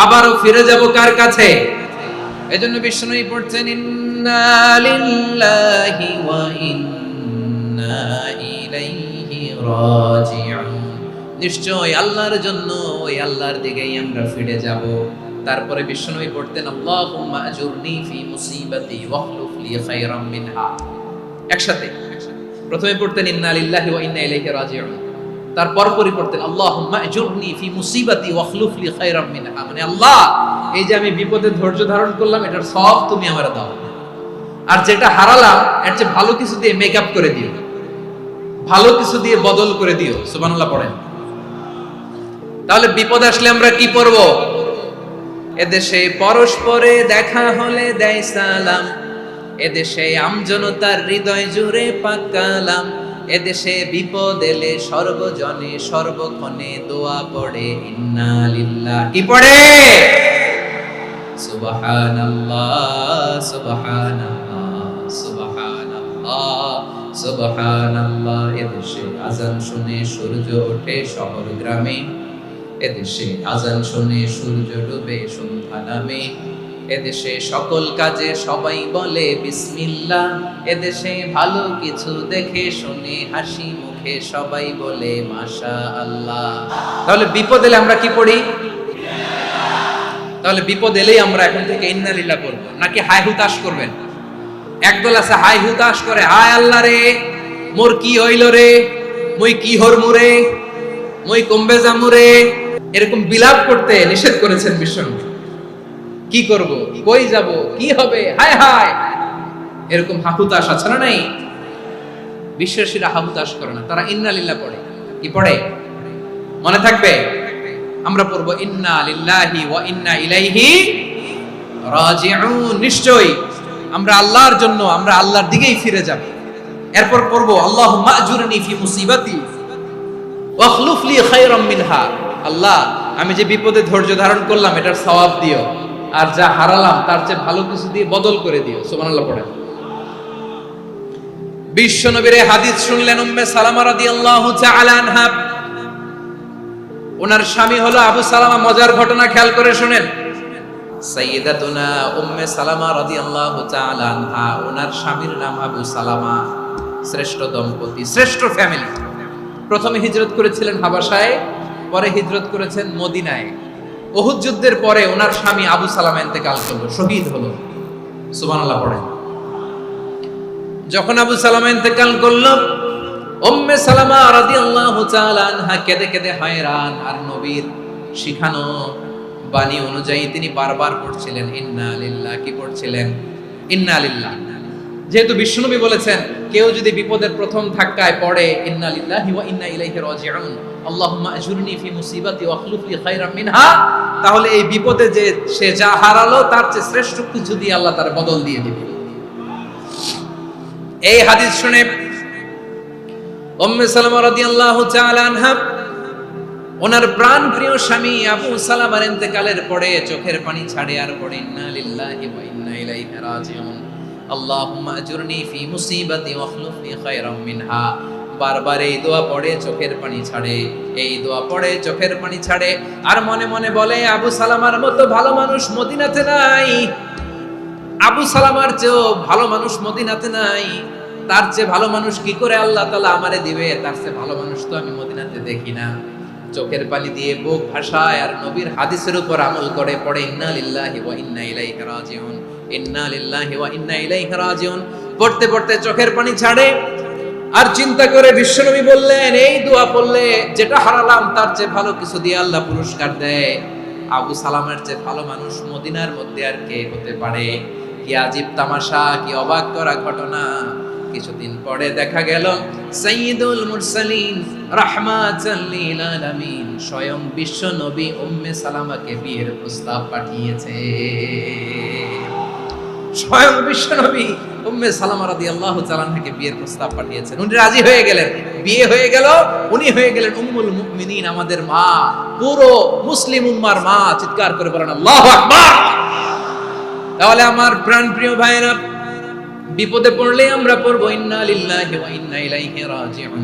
আবারও ফিরে যাব কার কাছে? এজন্য বিষ্ণুই পড়ছেন, ইন্না লিল্লাহি ওয়া ইন্না ইলাইহি রাজিউন। নিশ্চয় আল্লাহর জন্য, ওই আল্লাহর দিকেই আমরা ফিরে যাব। তারপরে বিষ্ণুই পড়তেন, আল্লাহুম্মা আজুরনি ফি মুসিবাতি ওয়াখলুফ লি খায়রাম মিনহা। একসাথে প্রথমে পড়তেন ইন্না লিল্লাহি ওয়া ইন্না ইলাইহি রাজিউন, তারপর পড়তেন আল্লাহুম্মা আজুরনি ফি মুসিবাতি ওয়াখলুফ লি খায়রাম মিনহা। মানে আল্লাহ, এই যে আমি বিপদে ধৈর্য ধারণ করলাম, এটার সব তুমি আমারে দাও, আর যেটা হারালাম এর চেয়ে ভালো কিছু দিয়ে মেকআপ করে দিও, ভালো কিছু দিয়ে বদল করে দিও। সুবহানাল্লাহ পড়েন। তাহলে বিপদ আসলে আমরা কি পড়ব? এদেশে পরস্পরে দেখা হলে দেয় সালাম, এদেশে আমজনতার হৃদয় জুড়ে পাক কালাম, এদেশে বিপদ এলে সর্বজনে সর্বক্ষণে দোয়া পড়ে ইন্না লিল্লাহি। কি পড়ে? সুবহানাল্লাহ সুবহানাল্লাহ সুবহানাল্লাহ সুবহানাল্লাহ। এদেশে আজান শুনে সূর্য ওঠে শহর গ্রামে, এদেশে আজান শুনে সূর্য ডুবে সন্ধ্যা নামে, এদেশে সকল কাজে সবাই বলে বিসমিল্লাহ, এদেশে ভালো কিছু দেখে শুনে হাসি মুখে সবাই বলে মাশাআল্লাহ। তাহলে বিপদ এলে আমরা কি পড়ি? তাহলে বিপদ এলেই আমরা এখন থেকে ইন্না লিল্লাহ পড়বো, নাকি হাই হুতাশ করবেন? একদল আছে হাই হুতাশ করে, হায় আল্লাহ রে, মোর কি হইল রে, মুই কি হরমু রে, মুই কমবে যামু রে, এরকম বিলাপ করতে নিষেধ করেছেন বিশ্বনবী। কি করব, কই যাব, কি হবে, হায় হায়, এরকম হাহুতাশ আছে না নাই? বিশ্বাসীরা হাহুতাশ করে না, তারা ইন্না লিল্লাহ পড়ে। কি পড়ে মনে থাকবে? আমরা পড়বো ইন্না লিল্লাহি ওয়া ইন্না ইলাইহি রাজিউন। নিশ্চয়ই আমরা আল্লাহর জন্য, আমরা আল্লাহর দিকেই ফিরে যাব। এরপর পড়বো আল্লাহুম্মা আজুরনি ফি মুসিবাতি ওয়াখলুফ লি খায়রাম মিনহা। আল্লাহ, আমি যে বিপদে ধৈর্য ধারণ করলাম এটার সওয়াব দিও, আর যা হারালাম তার চেয়ে ভালো কিছু দিয়ে বদল করে দিও। সুবহানাল্লাহ পড়েন। বিশ্বনবীর হাদিস শুনলেন উম্মে সালামা রাদিয়াল্লাহু তাআলা আনহা। ওনার স্বামী হলো আবু সালামা। মজার ঘটনা খেয়াল করে শুনেন। সাইয়্যিদাতুনা উম্মে সালামা রাদিয়াল্লাহু তাআলা আনহা, ওনার স্বামীর নাম আবু সালামা। শ্রেষ্ঠ দম্পতি, শ্রেষ্ঠ ফ্যামিলি। প্রথমে হিজরত করেছিলেন হাবাসায়, পরে হিজরত করেছেন মদিনায়। উহুদ যুদ্ধের পরে ওনার স্বামী আবু সালামা ইন্তেকাল করলো, শহীদ হলো। সুবহানাল্লাহ পড়েন। যখন আবু সালামা ইন্তেকাল করলো, উম্মে সালামা রাদিয়াল্লাহু তাআলা আনহা কেঁদে কেঁদে হয়রান, আর নবীর শিখানো বাণী অনুযায়ী তিনি বারবার পড়ছিলেন ইন্না লিল্লাহ। কি পড়ছিলেন? ইন্না লিল্লাহ। যেহেতু বিশ্বনবী বলেছেন কেউ যদি বিপদের প্রথম ধাক্কায় পড়ে ইন্না লিল্লাহি ওয়া ইন্না ইলাইহি রাজিউন, আল্লাহুম্মা আজুরনি ফি মুসিবাতি ওয়া আখলুফ লি খায়রাম মিনহা, তাহলে এই বিপদে যে সে যা হারালো তার চেয়ে শ্রেষ্ঠ কিছু দিয়ে আল্লাহ তার বদল দিয়ে দিবে। এই হাদিস শুনে উম্মে সালামা রাদিয়াল্লাহু তাআলা আনহা ওনার প্রাণ প্রিয় স্বামী আবু সালামার ইন্তেকালের পরে চোখের পানি ছাড়ে আর পড়ে ইন্না লিল্লাহি ওয়া ইন্না ইলাইহি রাজিউন, আল্লাহুম্মা আজুরনি ফি মুসিবাতি ওয়া আখলুফ লি খায়রাম মিনহা। বারবার এই দোয়া পড়ে চোখের পানি ছাড়ে, এই দোয়া পড়ে চোখের পানি ছাড়ে, আর মনে মনে বলে আবু সালামার মতো ভালো মানুষ মদিনাতে নাই, আবু সালামার চেয়েও ভালো মানুষ মদিনাতে নাই, তার চেয়ে ভালো মানুষ কি করে আল্লাহ তাআলা আমারে দিবে, তার চেয়ে ভালো মানুষ তো আমি মদিনাতে দেখি না। চোখের পানি দিয়ে বুক ভাসায় আর নবীর হাদিসের উপর আমল করে পড়ে ইন্না লিল্লাহি ওয়া ইন্না ইলাইহি রাজিউন, ইন্না লিল্লাহি ওয়া ইন্না ইলাইহি রাজিউন। পড়তে পড়তে চোখের পানি ছাড়ে আর চিন্তা করে বিশ্বনবী বললেন এই দোয়া পড়লে যেটা হারালাম তার চেয়ে ভালো কিছু দিয়ে আল্লাহ পুরস্কার দেয়। আবু সালামের চেয়ে ভালো মানুষ মদিনার মধ্যে আর কে হতে পারে? কি আজীব তামাশা, কি অবাক করা ঘটনা। কিছুদিন পরে দেখা গেল সাইয়্যিদুল মুরসালিন রাহমাতাল লিল আলামিন স্বয়ং বিশ্ব নবী উম্মে সালামাকে বিয়ের প্রস্তাব পাঠিয়েছে। স্বয়ং বিশ্ব নবী উম্মে সালামা রাদিয়াল্লাহু তাআলা আনহাকে বিয়ের প্রস্তাব পাঠিয়েছেন। উনি রাজি হয়ে গেলেন, বিয়ে হয়ে গেল, উনি হয়ে গেলেন উম্মুল মুমিনিন, আমাদের মা, পুরো মুসলিম উম্মার মা। চিৎকার করে বলেন আল্লাহু আকবার। তাহলে আমার প্রাণপ্রিয় ভাইরা, বিপদে পড়লে আমরা পড়বো ইন্না লিল্লাহি ওয়া ইন্না ইলাইহি রাজিউন,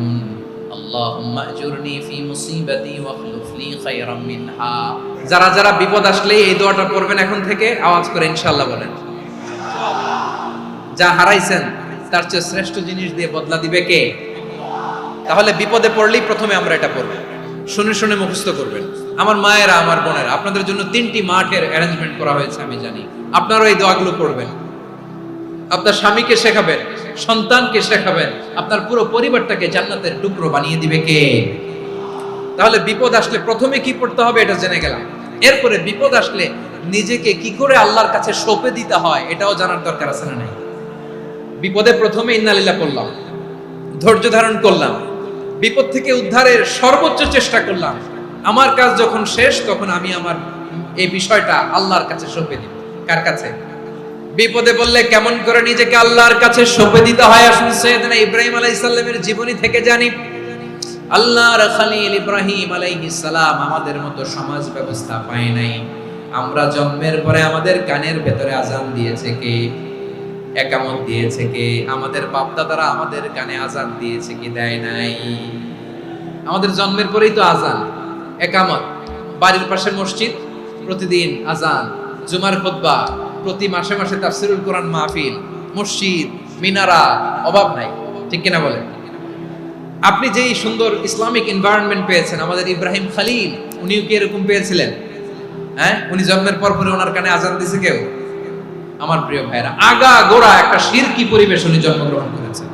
আল্লাহুম্মা আজুরনি ফি মুসিবাতি ওয়া আখলুফ লি খায়রাম মিনহা। যারা যারা বিপদ আসলে এই দোয়াটা পড়বেন এখন থেকে আওয়াজ করে ইনশাআল্লাহ বলেন। যা হারাইছেন তার চেয়ে শ্রেষ্ঠ জিনিস দিয়ে বদলা দিবে কে? তাহলে বিপদে পড়লেই প্রথমে আমরা এটা পড়ব, শুনে শুনে মুখস্থ করবেন। আমার মায়েরা, আমার বোনেরা, আপনাদের জন্য 3টি মাঠের অ্যারেঞ্জমেন্ট করা হয়েছে, আমি জানি। আপনারাও এই দোয়াগুলো পড়বেন, আপনার স্বামীকে শেখাবেন, সন্তানকে শেখাবেন, আপনার পুরো পরিবারটাকে জান্নাতের টুকরো বানিয়ে দিবে কে? তাহলে বিপদ আসলে প্রথমে কি পড়তে হবে এটা জেনে গেলাম। এরপরে বিপদ আসলে নিজেকে কি করে আল্লাহর কাছে সঁপে দিতে হয় এটাও জানার দরকার আছে না নাই? বিপদে প্রথমে ইন্না লিল্লাহ পড়লাম, ধৈর্য ধারণ করলাম, বিপদ থেকে উদ্ধারের সর্বোচ্চ চেষ্টা করলাম। আমার কাজ যখন শেষ তখন আমি আমার এই বিষয়টা আল্লাহর কাছে সঁপে দিব। কার কাছে? বিপদে বললে কেমন করে নিজেকে আল্লাহর কাছে সঁপে দিতে হয় আসুন সাইয়েদনা ইব্রাহিম আলাইহিস সালামের জীবনী থেকে জানি। আল্লাহর খলিল ইব্রাহিম আলাইহিস সালাম আমাদের মতো সমাজ ব্যবস্থা পায় নাই। আমরা জন্মের পরে আমাদের কানের ভেতরে আজান দিয়েছে কে? একামত দিয়েছে কে? আমাদের বাপ দাদারা আমাদের কানে আজান দিয়েছে কি? দেয় নাই। আমাদের জন্মের পরেই তো আজান, একামত, বাড়ির পাশে মসজিদ, প্রতিদিন আজান, জুমার খুতবা, প্রতি মাসে মাসে তাফসীরুল কোরআন মাহফিল, মসজিদ, মিনারা, অভাব নাই। ঠিক কিনা বলেন? আপনি যেই সুন্দর ইসলামিক এনভায়রনমেন্ট পেয়েছেন, আমাদের ইব্রাহিম খলিল উনিও কি এরকম পেয়েছিলেন? হ্যাঁ, উনি জন্মের পর পরে ওনার কানে আজান দিয়েছে কেউ? আমার প্রিয় ভাইরা, আগা গোড়া একটা শিরকি পরিবেশ উনি জন্মগ্রহণ করেছেন।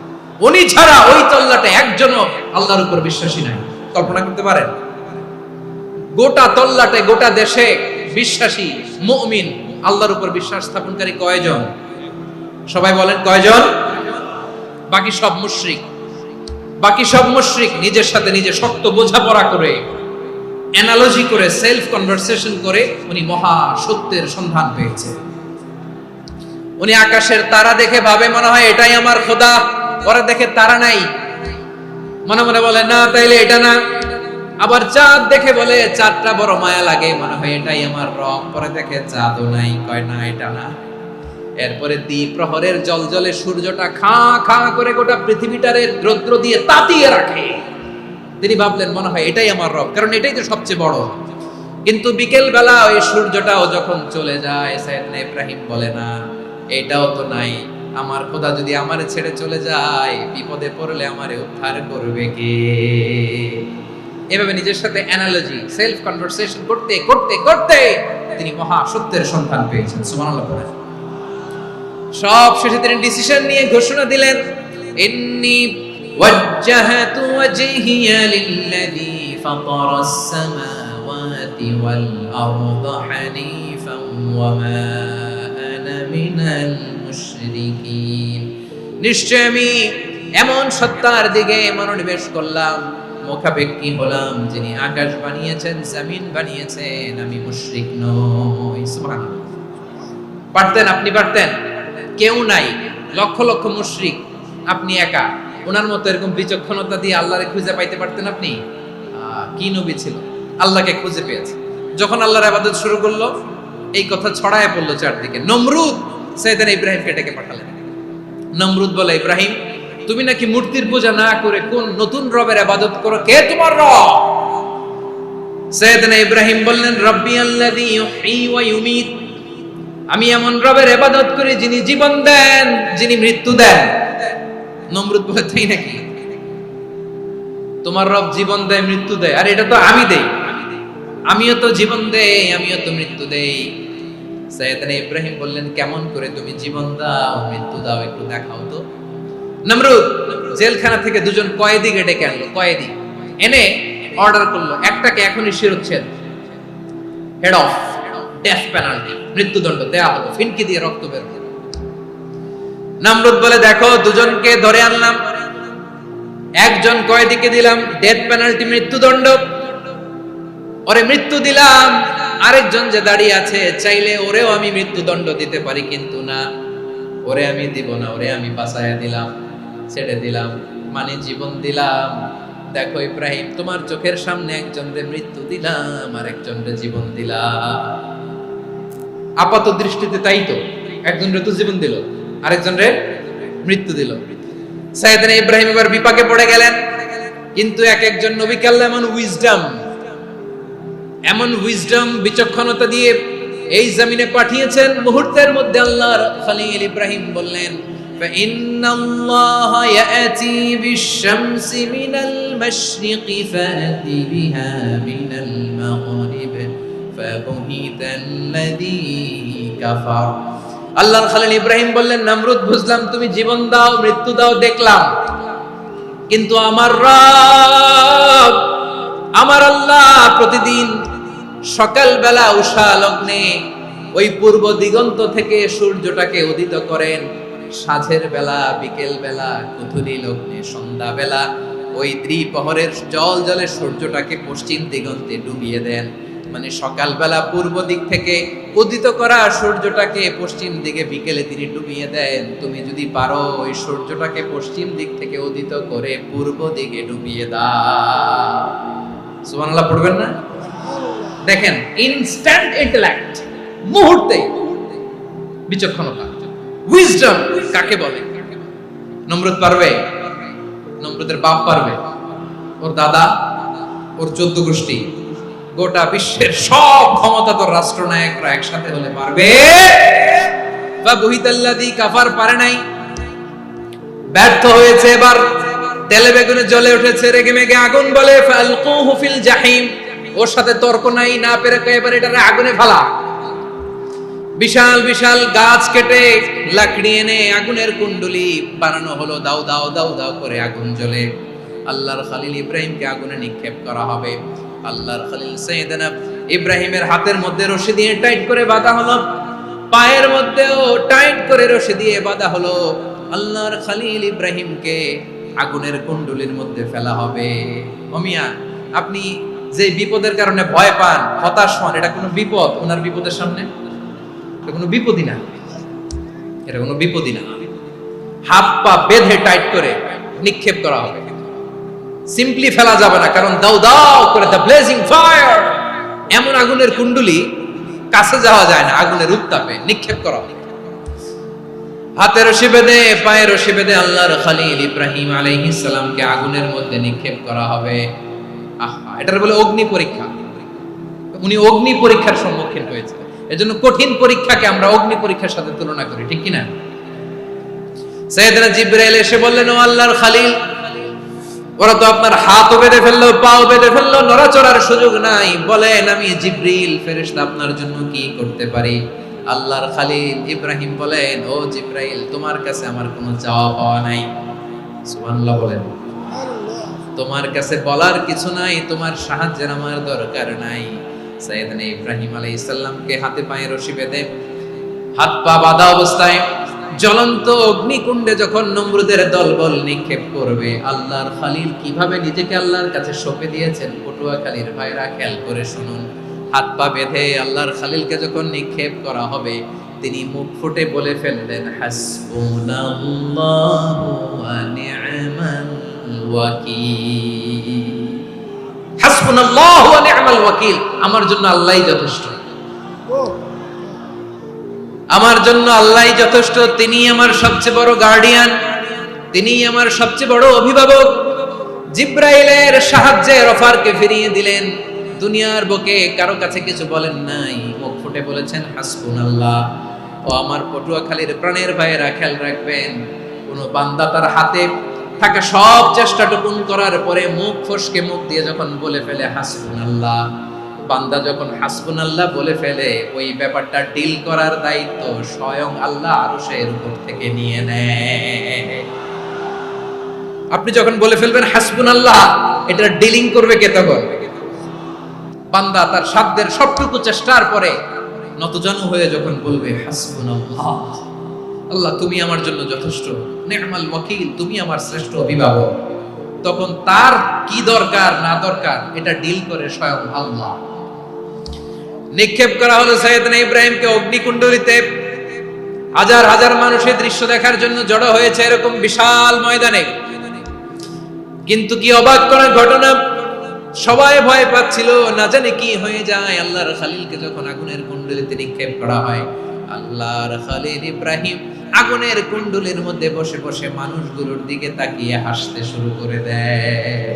উনি ছাড়া ওই তল্লাটে একজনও আল্লাহর উপর বিশ্বাসী নাই। কল্পনা করতে পারেন? গোটা তল্লাটে, গোটা দেশে বিশ্বাসী মুমিন, আল্লাহর উপর বিশ্বাস স্থাপনকারী কয়জন? সবাই বলেন কয়জন? বাকি সব মুশরিক। বাকি সব মুশরিক নিজের সাথে নিজে শক্ত বোঝাপড়া করে, অ্যানালজি করে, সেলফ কনভারসেশন করে উনি মহা সত্যের সন্ধান পেয়েছে। উনি আকাশের তারা দেখে ভাবে মনে হয় এটাই আমার খোদা, পরে দেখে তারা নাই, মনে মনে বলে না তাইলে এটা না। আবার চাঁদ দেখে বলে চাঁদটা বড় মায়া লাগে, মনে হয় এটাই আমার রব, পরে দেখে চাঁদও নাই, কয় না এটা না। এরপরে দ্বীপ প্রহরের জলজলে সূর্যটা খা খা করে গোটা পৃথিবীটারে রৌদ্র দিয়ে তাতিয়ে রাখে। তিনি ভাবলেন মনে হয় এটাই আমার রব, কারণ এটাই তো সবচেয়ে বড়। কিন্তু বিকেল বেলা ওই সূর্যটাও যখন চলে যায়, সাইয়েদনা ইব্রাহিম বলে না এটাও তো নাই, আমার খোদা যদি আমারে ছেড়ে চলে যায়, বিপদে পড়লে আমারে উদ্ধার করবে কে? এভাবে নিজের সাথে অ্যানালজি, সেলফ কনভারসেশন করতে করতে করতে তিনি মহা সত্যের সন্ধান পেয়েছেন। সুবহানাল্লাহ। সব শেষে তিনি ডিসিশন নিয়ে ঘোষণা দিলেন, ইন্নী ওয়াজ্জাহাতু ওয়াজহিয়া লিল্লাযী ফাতারাস সামাওয়াতি ওয়াল আরদা হানিফান ওয়া মা আনা মিনাল মুশরিকিন। নিশ্চয় আমি এমন সত্তার দিকে মনোনিবেশ করলাম, মুখাপেক্ষী হলাম, যিনি আকাশ বানিয়েছেন, জমিন বানিয়েছেন, আমি মুশরিক নই। সুবহানাল্লাহ। পারতেন? আপনি পারতেন? কেউ নাই, লক্ষ লক্ষ মুশরিক, আপনি একা। ওনার মতো এরকম বিচক্ষণতা দিয়ে আল্লাহরে খুঁজে পাইতে পারতেন আপনি? কি নবী ছিল, আল্লাহকে খুঁজে পেয়েছে। যখন আল্লাহর ইবাদত শুরু করলো, এই কথা ছড়ায় পড়লো চারদিকে। নমরুদ সাইয়েদনা ইব্রাহিমকে ডেকে পাঠালেন। নমরুদ বলে, ইব্রাহিম, তুমি নাকি মূর্তির পূজা না করে কোন নতুন রবের ইবাদত করো, কে তোমার রব? সাইয়েদনা ইব্রাহিম বললেন, রব্বি আল্লাযী ইউহয়ী ওয়া ইউমীত, আমি এমন রবের ইবাদত করি যিনি জীবন দেন, যিনি মৃত্যু দেন। নমরুদ বলে, তাই নাকি? তোমার রব জীবন দেয়, মৃত্যু দেয়, আর এটা তো আমি দেই। আমিও তো জীবন দেই, আমিও তো মৃত্যু দেই। সাইয়েদনা ইব্রাহিম বললেন, কেমন করে তুমি জীবন দাও, মৃত্যু দাও, একটু দেখাও তো। নমরুদ জেলখানা থেকে দুজন কয়েদিকে ডেকে আনলো। কয়েদি এনে অর্ডার করলো, একটাকে এখনই শিরোচ্ছেদ, হেড অফ, ডেথ পেনাল্টি, মৃত্যুদণ্ড দেয়া হলো, ফিনকি দিয়ে রক্ত বের হলো। নমরুদ বলে, দেখো, দুজনকে ধরে আনলাম, একজন কয়েদিকে দিলাম ডেথ পেনাল্টি, মৃত্যুদণ্ড, ওরে মৃত্যু দিলাম। আরেকজন যে দাঁড়িয়ে আছে, চাইলে ওরেও আমি মৃত্যুদণ্ড দিতে পারি, কিন্তু না, ওরে আমি দিব না, ওরে আমি বাঁচায়া দিলাম, ছেড়ে দিলাম, মানে জীবন দিলাম। দেখো ইব্রাহিম, তোমার চোখের সামনে একজনরে মৃত্যু দিলাম, আর একজনরে জীবন দিলাম। আপাত দৃষ্টিতে তাই তো, একজনরে তো জীবন দিল, আরেকজনরে মৃত্যু দিল। সাইয়েদনা ইব্রাহিম এবার বিপাকে পড়ে গেলেন। কিন্তু এক একজন নবীকে আল্লাহ এমন উইজডম, বিচক্ষণতা দিয়ে এই জমিনে পাঠিয়েছেন। মুহূর্তের মধ্যে আল্লাহর খলিল ইব্রাহিম বললেন, ফাইন্নাল্লাহা ইয়াতি বিশ-শামসি মিনাল মাশরিকি ফাতি বিহা মিনাল মাগরিব ফাবুহিতাল্লাযী কাফার। আল্লাহর খলিল ইব্রাহিম বললেন, নমরুদ, বুঝলাম তুমি জীবন দাও, মৃত্যু দাও, দেখলাম, কিন্তু আমার রব, আমার আল্লাহ প্রতিদিন সকালবেলা উষা লগ্নে ওই পূর্ব দিগন্ত থেকে সূর্যটাকে উদিত করেন, সাঁঝের বেলা, বিকেল বেলা, কুথুরি লগ্নে, সন্ধ্যা বেলা ওই দ্বিপ্রহরের জল জলে সূর্যটাকে পশ্চিম দিগন্তে ডুবিয়ে দেন। মানে সকালবেলা পূর্ব দিক থেকে উদিত করা সূর্যটাকে পশ্চিম দিকে বিকেলে তিনি ডুবিয়ে দেন। তুমি যদি পারো ওই সূর্যটাকে পশ্চিম দিক থেকে উদিত করে পূর্ব দিকে ডুবিয়ে দাও। সুবহানাল্লাহ পড়বেন না? দেখেন, ইনস্ট্যান্ট ইন্টেলেক্ট, মুহূর্তে বিচক্ষণতা, উইজডম কাকে বলে? নমরুদ পারবে? নমরুদের বাপ পারবে? ওর দাদা, ওর 14 গোষ্ঠী, গোটা বিশ্বের সব ক্ষমতাধর রাষ্ট্রনায়করা একসাথে হলে পারবে? ফাবুহিতাল্লাযী কাফার পারে নাই, ব্যর্থ হয়েছে। এবার তেলে বেগুনে জ্বলে উঠেছে, রেগে মেগে আগুন বলে, ফালকুহু ফিল জাহিম। ওর সাথে তর্ক নাই, না পেরে এবার এটারে আগুনে ফেলা। বিশাল বিশাল গাছ কেটে লাকড়ি এনে আগুনের কুণ্ডলি বানানো হলো, দাও দাও দাও দাও করে আগুন জ্বলে। আল্লাহর খলিল ইব্রাহিমকে আগুনে নিক্ষেপ করা হবে। আল্লাহর খলিল সাইয়েদনা ইব্রাহিমের হাতের মধ্যে রশি দিয়ে টাইট করে বাঁধা হলো, পায়ের মধ্যেও টাইট করে রশি দিয়ে বাঁধা হলো। আল্লাহর খলিল ইব্রাহিমকে আগুনের কুণ্ডলির মধ্যে ফেলা হবে। ওমিয়া, আপনি যে বিপদের কারণে ভয় পান, হতাশ হন, এটা কোনো বিপদ? ওনার বিপদের সামনে এটা কোনো বিপদই না, এটা কোনো বিপদই না। হাত পা বেঁধে টাইট করে নিক্ষেপ করা হবে, সিম্পলি ফেলা যাবে না, কারণ দাও দাও করে দ্য ব্লেজিং ফায়ার, এমন আগুনের কুণ্ডলি, কাছে যাওয়া যায় না, আগুনের উত্তাপে নিক্ষেপ করা হবে। হাতে রশি বেঁধে, পায়ে রশি বেঁধে আল্লাহর খলিল ইব্রাহিম আলাইহিস সালামকে আগুনের মধ্যে নিক্ষেপ করা হবে। আহা, এটার বলে অগ্নি পরীক্ষা। উনি অগ্নি পরীক্ষার সম্মুখীন হয়েছে। এজন্য কঠিন পরীক্ষাকে আমরা অগ্নি পরীক্ষার সাথে তুলনা করি, ঠিক কি না? সাইয়েদনা জিবরাইল এসে বললেন, ও আল্লাহর খলিল, ওরা তো আপনার হাতও বেঁধে ফেললো, পাও বেঁধে ফেললো, নড়াচড়ার সুযোগ নাই, বলেন আমি জিবরিল ফেরেশতা আপনার জন্য কি করতে পারি? আল্লাহর খলিল ইব্রাহিম বলেন, ও জিবরাইল, তোমার কাছে আমার কোনো চাওয়া পাওয়া নাই। সুবহানাল্লাহ বলেন। তোমার কাছে বলার কিছু নাই, তোমার সাহায্যের আমার দরকার নাই। সাইয়েদনা ইব্রাহিম আলাইহিস সালামকে হাতে পায়ে রশি বেঁধে হাত পা বাঁধা অবস্থায় জ্বলন্ত অগ্নিকুণ্ডে যখন নমরুদের দলবল নিক্ষেপ করবে, আল্লাহর খলিল কিভাবে নিজেকে আল্লাহর কাছে সঁপে দিয়েছেন পটুয়াখালীর ভাইরা খেয়াল করে শুনুন। হাত পা বেঁধে আল্লাহর খলিলকে যখন নিক্ষেপ করা হবে, তিনি মুখ ফুটে বলে ফেললেন, হাসবুনাল্লাহু ওয়া নি'মাল ওয়াকিল। হাসবুনাল্লাহু ওয়া নি'মাল ওয়াকিল, আমার জন্য আল্লাহই যথেষ্ট, আমার জন্য আল্লাহই যথেষ্ট। তিনি আমার সবচেয়ে বড় গার্ডিয়ান, তিনি আমার সবচেয়ে বড় অভিভাবক। জিব্রাইলের সাহায্যে অফারকে ফিরিয়ে দিলেন, দুনিয়ার বুকে কারো কাছে কিছু বলেন নাই, মুখ ফুটে বলেছেন হাসবুনাল্লাহ। ও আমার পটুয়াখালীর প্রাণের ভাইয়েরা খেয়াল রাখবেন, কোন বান্দা তার হাতে থাকা সব চেষ্টাটুকুন করার পরে মুখ ফসকে মুখ দিয়ে যখন বলে ফেলে হাসবুনাল্লাহ, বান্দা যখন হাসবুনাল্লাহ বলে ফেলে, ওই ব্যাপারটা ডিল করার দায়িত্ব স্বয়ং আল্লাহ আরশের উপর থেকে নিয়ে নেয়। আপনি যখন বলে ফেলবেন হাসবুনাল্লাহ, এটা ডিলিং করবে কে তখন? বান্দা তার সাধ্যের সবটুকু চেষ্টার পরে নতজানু হয়ে যখন বলবে হাসবুনাল্লাহ, আল্লাহ তুমি আমার জন্য যথেষ্ট, নি'মাল ওয়াকিল, তুমি আমার শ্রেষ্ঠ অভিভাবক, তখন তার কি দরকার না দরকার এটা ডিল করে স্বয়ং আল্লাহ। নিক্ষেপ করা হলো সাইয়েদনা ইব্রাহিমকে অগ্নিকুণ্ডলিতে। হাজার হাজার মানুষের দৃশ্য দেখার জন্য জড়ো হয়েছে এরকম বিশাল ময়দানে। কিন্তু কি অবাক করার ঘটনা, সবাই ভয় পাচ্ছিল, না জানে কি হয়ে যায়। আল্লাহর খলিলকে যখন আগুনের কুণ্ডলিতে নিক্ষেপ করা হয়, আল্লাহর খলিল ইব্রাহিম আগুনের কুণ্ডলের মধ্যে বসে বসে মানুষগুলোর দিকে তাকিয়ে হাসতে শুরু করে দেয়।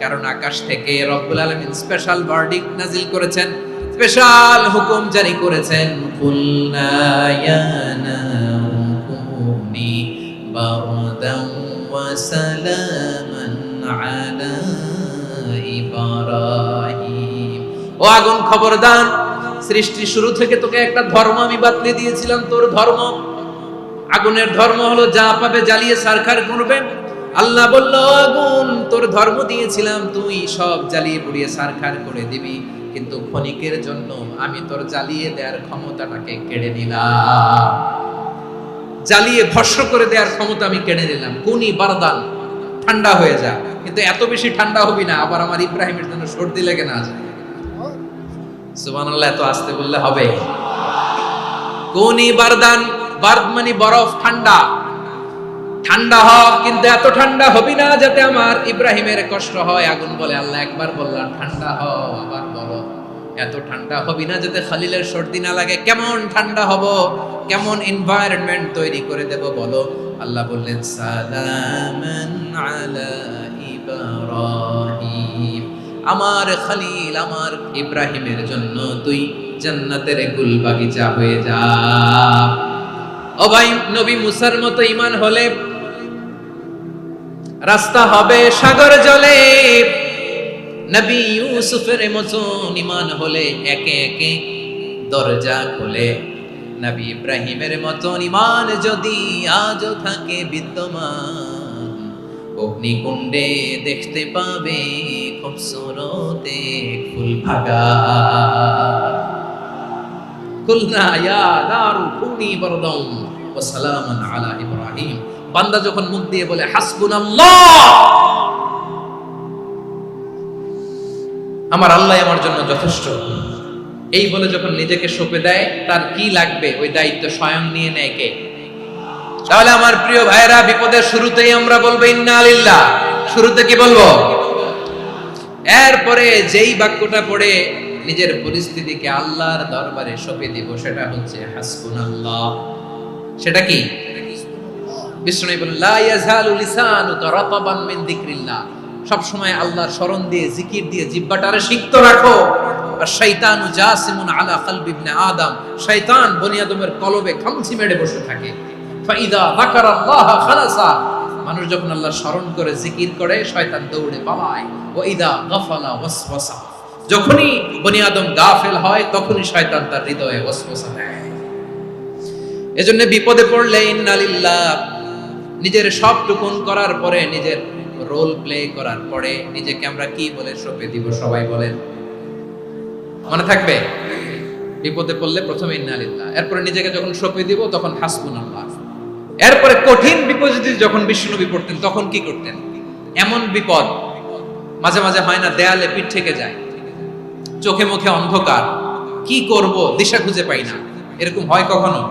কারণ আকাশ থেকে রব্বুল আলামিন স্পেশাল ভার্ডিক্ট নাজিল করেছেন, স্পেশাল হুকুম জারি করেছেন, কুলনা ইয়া নারু কুনি বারদান ওয়া সালামান আলা ইব্রাহিম। ও আগুন খবরদার, সৃষ্টির শুরু থেকে তোকে একটা ধর্ম আমি বাতলে দিয়েছিলাম, তোর ধর্ম, আগুনের ধর্ম হলো যা পাবে জ্বালিয়ে সারখার করবে। আল্লাহ বলল, আগুন তোর ধর্ম দিয়েছিলাম, তুই সব জ্বালিয়ে পুড়িয়ে সারখার করে দিবি, কিন্তু ক্ষণিকের জন্য আমি তোর জ্বালিয়ে দেওয়ার ক্ষমতাটাকে কেড়ে নিলাম, জ্বালিয়ে ভস্ম করে দেওয়ার ক্ষমতা আমি কেড়ে নিলাম। কুনি বারদান, ঠান্ডা হয়ে যা, কিন্তু এত বেশি ঠান্ডা হবি না আবার আমার ইব্রাহিমের জন্য সর্দি লেগে না যায়। সুবহানাল্লাহ, এত আস্তে বললে হবে? কুনি বারদান, বারদ মানে বরফ, ঠান্ডা, ঠান্ডা হ, কিন্তু এত ঠান্ডা হবি না যাতে আমার ইব্রাহিমের কষ্ট হয়। আগুন বলে, আল্লাহ একবার বললাম ঠান্ডা হ, আবার বলো এত ঠান্ডা হবি না যাতে খলিলের সর্দি না লাগে। কেমন ঠান্ডা হব, কেমন এনভায়রনমেন্ট তৈরি করে দেব বলো? আল্লাহ বললেন, সালামান আলা ইব্রাহিম, আমার খলিল আমার ইব্রাহিমের জন্য তুই জান্নাতের গুল বাগিচা হয়ে যা। ও ভাই, নবী মুসার মতো ঈমান হলে রাস্তা হবে সাগর জলে, নবী ইউসুফের মতন ঈমান হলে একে একে দরজা খুলে, নবী ইব্রাহিমের মতন ঈমান যদি আজও থাকে বিদ্যমান, অগ্নিকুণ্ডে দেখতে পাবে খুবসুরত এক ফুল ভাগা। কুলনা ইয়া নারু কুনি বারদান ওয়া সালামান আলা ইব্রাহিম। বান্দা যখন মুখ দিয়ে বলে হাসবুনাল্লাহ, আমার আল্লাহ আমার জন্য যথেষ্ট, এই বলে যখন নিজেকে সঁপে দেয়, তার কি লাগবে ওই দায়িত্ব স্বয়ং নিয়ে নেয় কে? তাহলে আমার প্রিয় ভাইরা, বিপদের শুরুতেই আমরা বলবো ইন্না লিল্লাহ। শুরুতে কি বলবো? এরপরে যেই বাক্যটা পড়ে নিজের পরিস্থিতিকে আল্লাহর দরবারে সঁপে দিব, সেটা হচ্ছে হাসবুনাল্লাহ। সেটা কি? বিষ্ণু বলেন, লা ইয়াজালু লিসানুকা রাতাবান মিন যিকরিল্লাহ, সব সময় আল্লাহর স্মরণ দিয়ে, জিকির দিয়ে জিহ্বাটারে সিক্ত রাখো। আর শয়তানু জাসিমুন আলা কলবি ইবনে আদম, শয়তান বনি আদমের কলবে খামচি মেরে বসে থাকে। ফাইদা যাকারাল্লাহ খালাসা, মানুষ যখন আল্লাহর স্মরণ করে জিকির করে, শয়তান দৌড়ে পালায়। ওয়া ইদা গাফালা ওয়াসওয়াসা, যখনই বনি আদম গাফেল হয়, তখনই শয়তান তার হৃদয়ে ওয়াসওয়াসা দেয়। এজন্য বিপদে পড়লে ইন্না লিল্লাহ, নিজের সবটুকুন করার পরে নিজের রোল প্লে করার পরে নিজেকে আমরা কি বলে সঁপে দিব, সবাই বলেন, মনে থাকবে? বিপদে পড়লে প্রথমে ইন্না লিল্লাহ, এরপরে নিজেকে যখন সঁপে দিব তখন হাসবুনাল্লাহ। এরপরে কঠিন বিপদে যখন বিশ্বনবী পড়তেন তখন কি করতেন? এমন বিপদ মাঝে মাঝে হয় না, দেয়ালে পিঠ থেকে যায়, চোখে মুখে অন্ধকার, কি করব দিশা খুঁজে পাই না, এরকম হয় কখনো?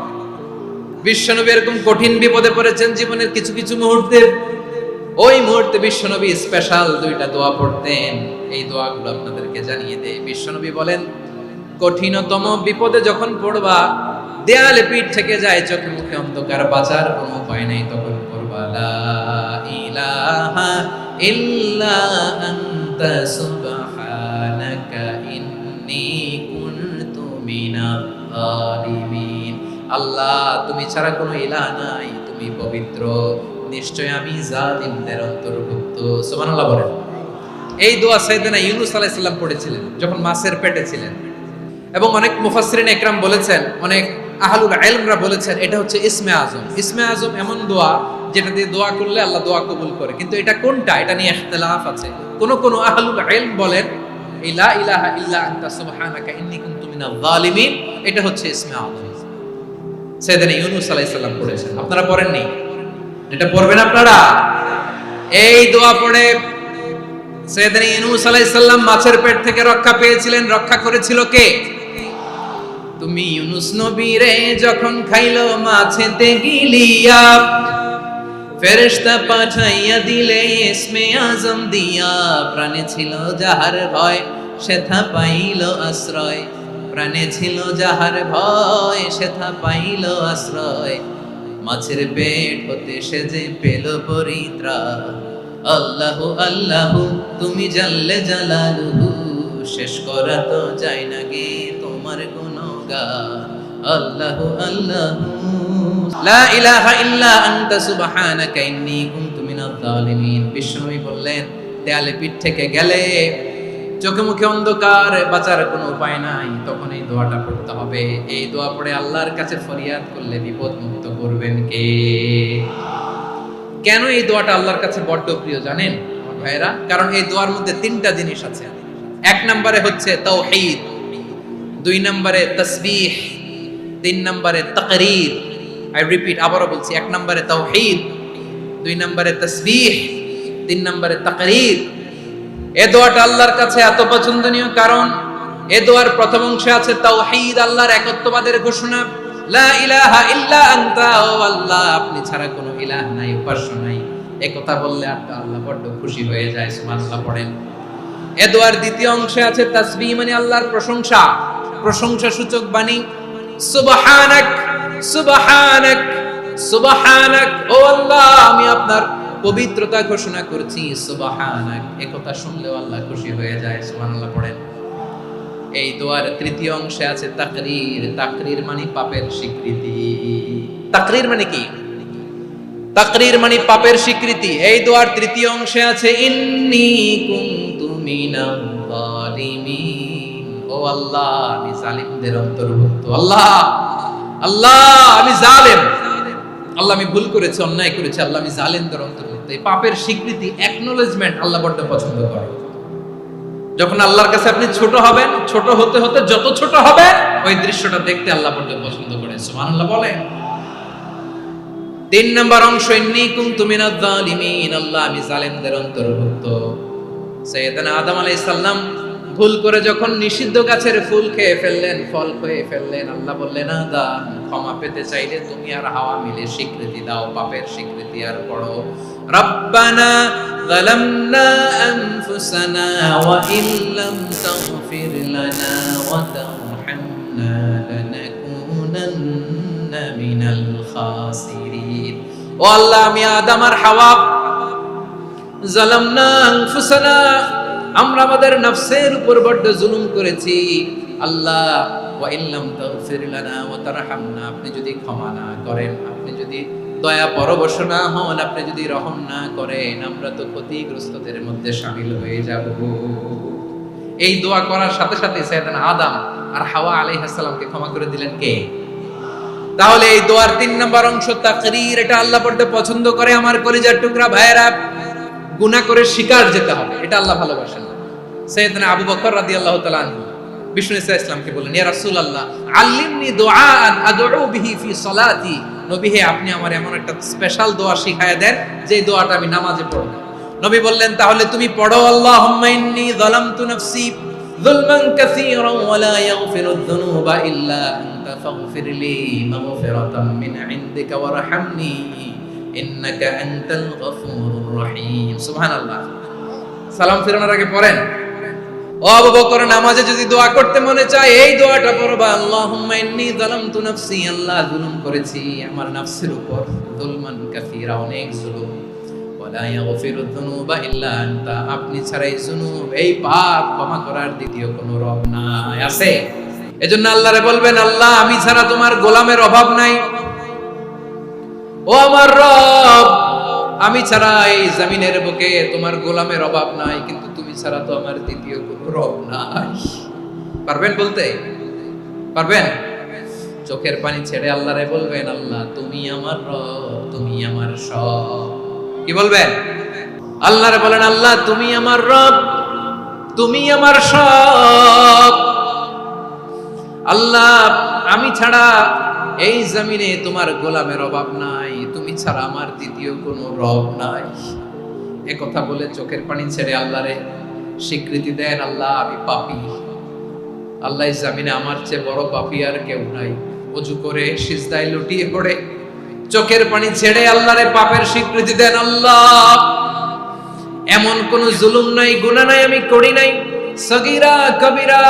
বিশ্বনবী এরকম কঠিন বিপদে পড়েছেন জীবনের কিছু কিছু মুহূর্তে। ওই মুহূর্তে বিশ্বনবী স্পেশাল দুইটা দোয়া পড়তেন। এই দোয়াগুলো আপনাদেরকে জানিয়ে দেয়। বিশ্বনবী বলেন, কঠিনতম বিপদে যখন পড়বা, দেয়ালে পিঠ থেকে যায়, চোখে মুখে অন্ধকার, বাঁচার কোনো উপায় নাই, তখন পড়বা লা ইলাহা ইল্লা আনতা সুবহানাকা ইন্নী কুনতু মিনাল যালিমিন। আল্লাহ, তুমি ছাড়া কোনো ইলাহ নাই, তুমি পবিত্র, নিশ্চয় আমি জালিমদের অন্তর্ভুক্ত। সুবহানাল্লাহ বলেন। এই দোয়া সাইয়েদনা ইউনূস আলাইহিস সালাম পড়েছিলেন যখন মাছের পেটে ছিলেন। এবং অনেক মুফাসসিরিন ইকরাম বলেছেন, অনেক আহলুল ইলমরা বলেছেন, এটা হচ্ছে ইসমে আজম। ইসমে আজম এমন দোয়া যেটা দিয়ে দোয়া করলে আল্লাহ দোয়া কবুল করে। কিন্তু এটা কোনটা, এটা নিয়ে ইখতিলাফ আছে। কোন কোন আহলুল ইলম বলেন লা ইলাহা ইল্লা আনতা সুবহানাকা ইন্নী কুনতু মিনাল যালিমিন, এটা হচ্ছে ইসমে আজম। সাইয়েদনা ইউনূস আলাইহিস সালাম পড়েছেন, আপনারা পড়েননি? এটা পড়বেন আপনারা। এই দোয়া পড়ে সাইয়েদনা ইউনূস আলাইহিস সালাম মাছের পেট থেকে রক্ষা পেয়েছিলেন। রক্ষা করেছিল কে? তুমি ইউনূস নবী রে যখন খাইলো মাছেতে গিলিয়া, ফেরেশতা পাঠাইয়া দিলে ইসমে আজম দিয়া, প্রাণে ছিল যাহার ভয় সেথা পাইল আশ্রয়, প্রাণে ছিল যাহার ভয় সেথা পাইল আশ্রয়, মাছের পেট হতে সে যে পেল পরিত্রাণ। আল্লাহু আল্লাহু তুমি জাল্লে জালালুহু, শেষ করা তো যায় না গে তোমার গুণগান। আল্লাহু আল্লাহু লা ইলাহা ইল্লা আনতা সুবহানাকা ইন্নী কুনতু মিনাল যালিমিন। বিশ্বনবী বললেন, দেয়ালে পিঠ থেকে গেলে, চোখে মুখে অন্ধকার, বাঁচার কোনো উপায় নাই, তখন এই দোয়াটা পড়তে হবে। এই দোয়া পড়ে আল্লাহর কাছে ফরিয়াদ করলে বিপদ মুক্ত করবেন কে? কেন এই দোয়াটা আল্লাহর কাছে বড্ড প্রিয় জানেন আমার ভাইরা? কারণ এই দোয়ার মধ্যে তিনটা জিনিস আছে। এক নম্বরে হচ্ছে তাওহীদ, দুই নম্বরে তাসবিহ, তিন নম্বরে তাকরীর। আই রিপিট, আবারও বলছি, এক নম্বরে তাওহীদ, দুই নম্বরে তাসবিহ, তিন নম্বরে তাকরীর। এই দোয়াটা আল্লাহর কাছে এত পছন্দনীয় কারণ এই দোয়ার প্রথম অংশে আছে তাওহীদ, আল্লাহর একত্ববাদের ঘোষণা। লা ইলাহা ইল্লা আনতা, ও আল্লাহ আপনি ছাড়া কোনো ইলাহ নাই, উপাস্য নাই। এই কথা বললে আল্লাহ বড় খুশি হয়ে যায়। সুবহানাল্লাহ পড়েন। এই দোয়ার দ্বিতীয় অংশে আছে তাসবিহ, মানে আল্লাহর প্রশংসা, প্রশংসা সূচক বাণী। সুবহানাক সুবহানাক সুবহানাক, ও আল্লাহ আমি আপনার পবিত্রতা ঘোষণা করছি। সুবহানাক, এই কথা শুনলেও আল্লাহ খুশি হয়ে যায়। সুবহানাল্লাহ পড়েন। এই দোয়ার তৃতীয় অংশে আছে তাকরীর, তাকরীর মানে পাপের স্বীকৃতি। তাকরীর মানে কি? তাকরীর মানে পাপের স্বীকৃতি। এই দোয়ার তৃতীয় অংশে আছে ইন্নী কুনতু মিনাল যালিমিন, ও আল্লাহ আমি জালিমদের অন্তর্ভুক্ত। আল্লাহ আল্লাহ আমি জালেম, আল্লাহ আমি ভুল করেছি, অন্যায় করেছি, আল্লাহ আমি জালিমদের অন্তর্ভুক্ত। এই পাপের স্বীকৃতি, অ্যাকনোলেজমেন্ট আল্লাহ বড় পছন্দ করে। যখন আল্লাহর কাছে আপনি ছোট হবেন, ছোট হতে হতে যত ছোট হবেন, ওই দৃশ্যটা দেখতে আল্লাহ বড় পছন্দ করে। সুবহানাল্লাহ বলেন। তিন নম্বর অংশ ইন্নী কুনতু মিনাল যালিমিন, আল্লাহ আমি জালিমদের অন্তর্ভুক্ত। সাইয়েদনা আদম আলাইহিস সালাম ভুল করে যখন নিষিদ্ধ গাছের ফুল খেয়ে ফেললেন, ফল খেয়ে ফেললেন, আল্লাহ বললেন আদম ক্ষমা পেতে চাইলে তুমি আর হাওয়া মিলে স্বীকৃতি দাও, পাপের স্বীকৃতি আর পড়ো রব্বানা যালামনা আনফুসানা ওয়া ইল্লাম তাগফির লানা ওয়া তারহামনা লানাকুনান্না মিনাল খাসিরিন। ও আল্লাহ আমি আদম আর হাওয়া যালামনা আনফুসানা, আমরা আমাদের নফসের উপর বড় জুলুম করেছি। আল্লাহ ওয়া ইল্লাম তাগফির লানা ওয়া তারহামনা, আপনি যদি ক্ষমা না করেন, আপনি যদি দয়া পরবশ না হন, আপনি যদি রহম না করেন, আমরা তো ক্ষতিগ্রস্তদের মধ্যে শামিল হয়ে যাব। এই দোয়া করার সাথে সাথে সাইয়েদনা আদম আর হাওয়া আলাইহিস সালামকে ক্ষমা করে দিলেন কে? তাহলে এই দোয়ার তিন নম্বর অংশ তাকরীর, এটা আল্লাহ বড় পছন্দ করে। আমার কলিজার টুকরা ভাইয়েরা, গুনাহ করে শিকার যেতে হবে, এটা আল্লাহ ভালোবাসেন না। সাইয়েদনা আবু বকর রাদিয়াল্লাহু তাআলা আনহু বিষ্ণু ইসা ইসলামকে বললেন, ইয়া রাসূলুল্লাহ আল্লিমনি দুআআন আদউ বিহি ফি সালাতি। নবী হে, আপনি আমার এমন একটা স্পেশাল দোয়া শিখায়া দেন যে দোয়াটা আমি নামাজে পড়ব। নবী বললেন, তাহলে তুমি পড়ো, আল্লাহুম্মা ইন্নী যালামতু নাফসি যুলমান কাসীরান ওয়া লা ইয়াগফিরুয যুনুবা ইল্লা আনতা ফাগফিরলি মাগফিরাতাম মিন ইনদিকা ওয়ারহামনি ইন্নাকা আনতাল গফুরুর রহিম। সুবহানাল্লাহ। সালাম ফিরানোর আগে পড়েন। ও আবু বকর, নামাজে যদি দোয়া করতে মনে চায় এই দোয়াটা পড়বা, আল্লাহুম্মা ইন্নী যালামতু নাফসি, আল্লাহ জুলুম করেছি আমার নফসের উপর, যুলমান কাসীরা, অনেক জুলুম, ওয়া লা ইয়াগফিরুয যুনুবা ইল্লা আনতা, আপনি ছাড়া এই জুনুব, এই পাপ ক্ষমা করার দ্বিতীয় কোনো রব নাই। আছে? এজন্য আল্লাহরে বলবেন, আল্লাহ আমি ছাড়া তোমার গোলামের অভাব নাই, ও আমার রব আমি ছাড়া এই জমিনের বুকে তোমার গোলামের অভাব নাই, কিন্তু তুমি ছাড়া তো আমার দ্বিতীয় কোনো রব নাই। পারবেন বলতে? পারবেন? চোখের পানি ছেড়ে আল্লাহরে বলবেন, আল্লাহ তুমি আমার রব, তুমি আমার সব। কি বলবেন? আল্লাহরে বলেন, আল্লাহ তুমি আমার রব, তুমি আমার সব। আল্লাহ আমি ছাড়া এই জমিনে তোমার গোলামের অভাব নাই, তুমি ছাড়া আমার দ্বিতীয় কোনো রব নাই। এ কথা বলে চোখের পানি ছেড়ে আল্লাহরে স্বীকৃতি দেন, আল্লাহ আমি পাপী, আল্লাহ এই জমিনে আমার চেয়ে বড় পাপী আর কেউ নাই। ওযু করে সিজদায় লুটিয়ে পড়ে চোখের পানি ছেড়ে আল্লাহরে পাপের স্বীকৃতি দেন, আল্লাহ এমন কোন জুলুম নাই, গুনাহ নাই আমি করি নাই, সগীরা কবিরা,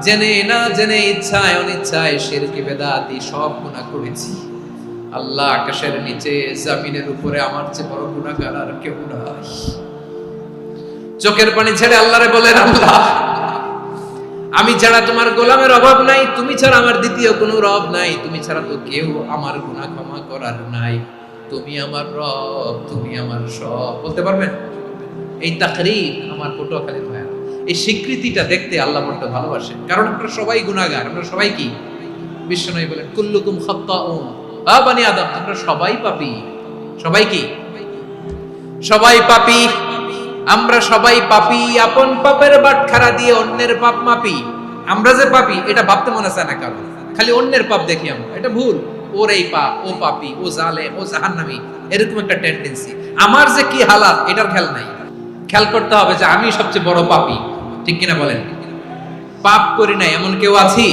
জেনে না জেনে, ইচ্ছায় অনিচ্ছায়, শিরকি বেদাতি সব গুনাহ করেছি। আল্লাহ আকাশের নিচে জমিনের উপরে আমার চেয়ে বড় গুনাহগার আর কেউ নাই। চোখের পানি ছেড়ে আল্লাহরে বলেন, আল্লাহ আমি ছাড়া তোমার গোলামের অভাব নাই, তুমি ছাড়া আমার দ্বিতীয় কোনো রব নাই, তুমি ছাড়া তো কেউ আমার গুনাহ ক্ষমা করার নাই, তুমি আমার রব, তুমি আমার সব। বলতে পারবেন? এই তাকরীর আমার পটুয়াখালীর ভাইয়া, এই স্বীকৃতিটা দেখতে আল্লাহ বড় ভালোবাসেন, কারণ আমরা সবাই গুনাহগার, আমরা সবাই কি? বিশ্বনবী বলেন, কুল্লুকুম খাত্তাউন, আ বনি আদম, আমরা সবাই পাপী। সবাই কি? সবাই পাপী। আমরা সবাই পাপী, আপন পাপের বাটখারা দিয়ে অন্যের পাপ মাপি। আমরা যে পাপী এটা ভাবতে মনে চায় না কারণ, খালি অন্যের পাপ দেখি আমরা, এটা ভুল। ওর এই পাপ, ও পাপী, ও জালেম, ও জাহান্নামী, এরকম একটা টেন্ডেন্সি। আমার যে কি হালাত এটার খেয়াল নাই। খেয়াল করতে হবে যে আমি সবচেয়ে বড় পাপী, ঠিক কিনা বলেন? পাপ করি নাই এমন কেউ আছি?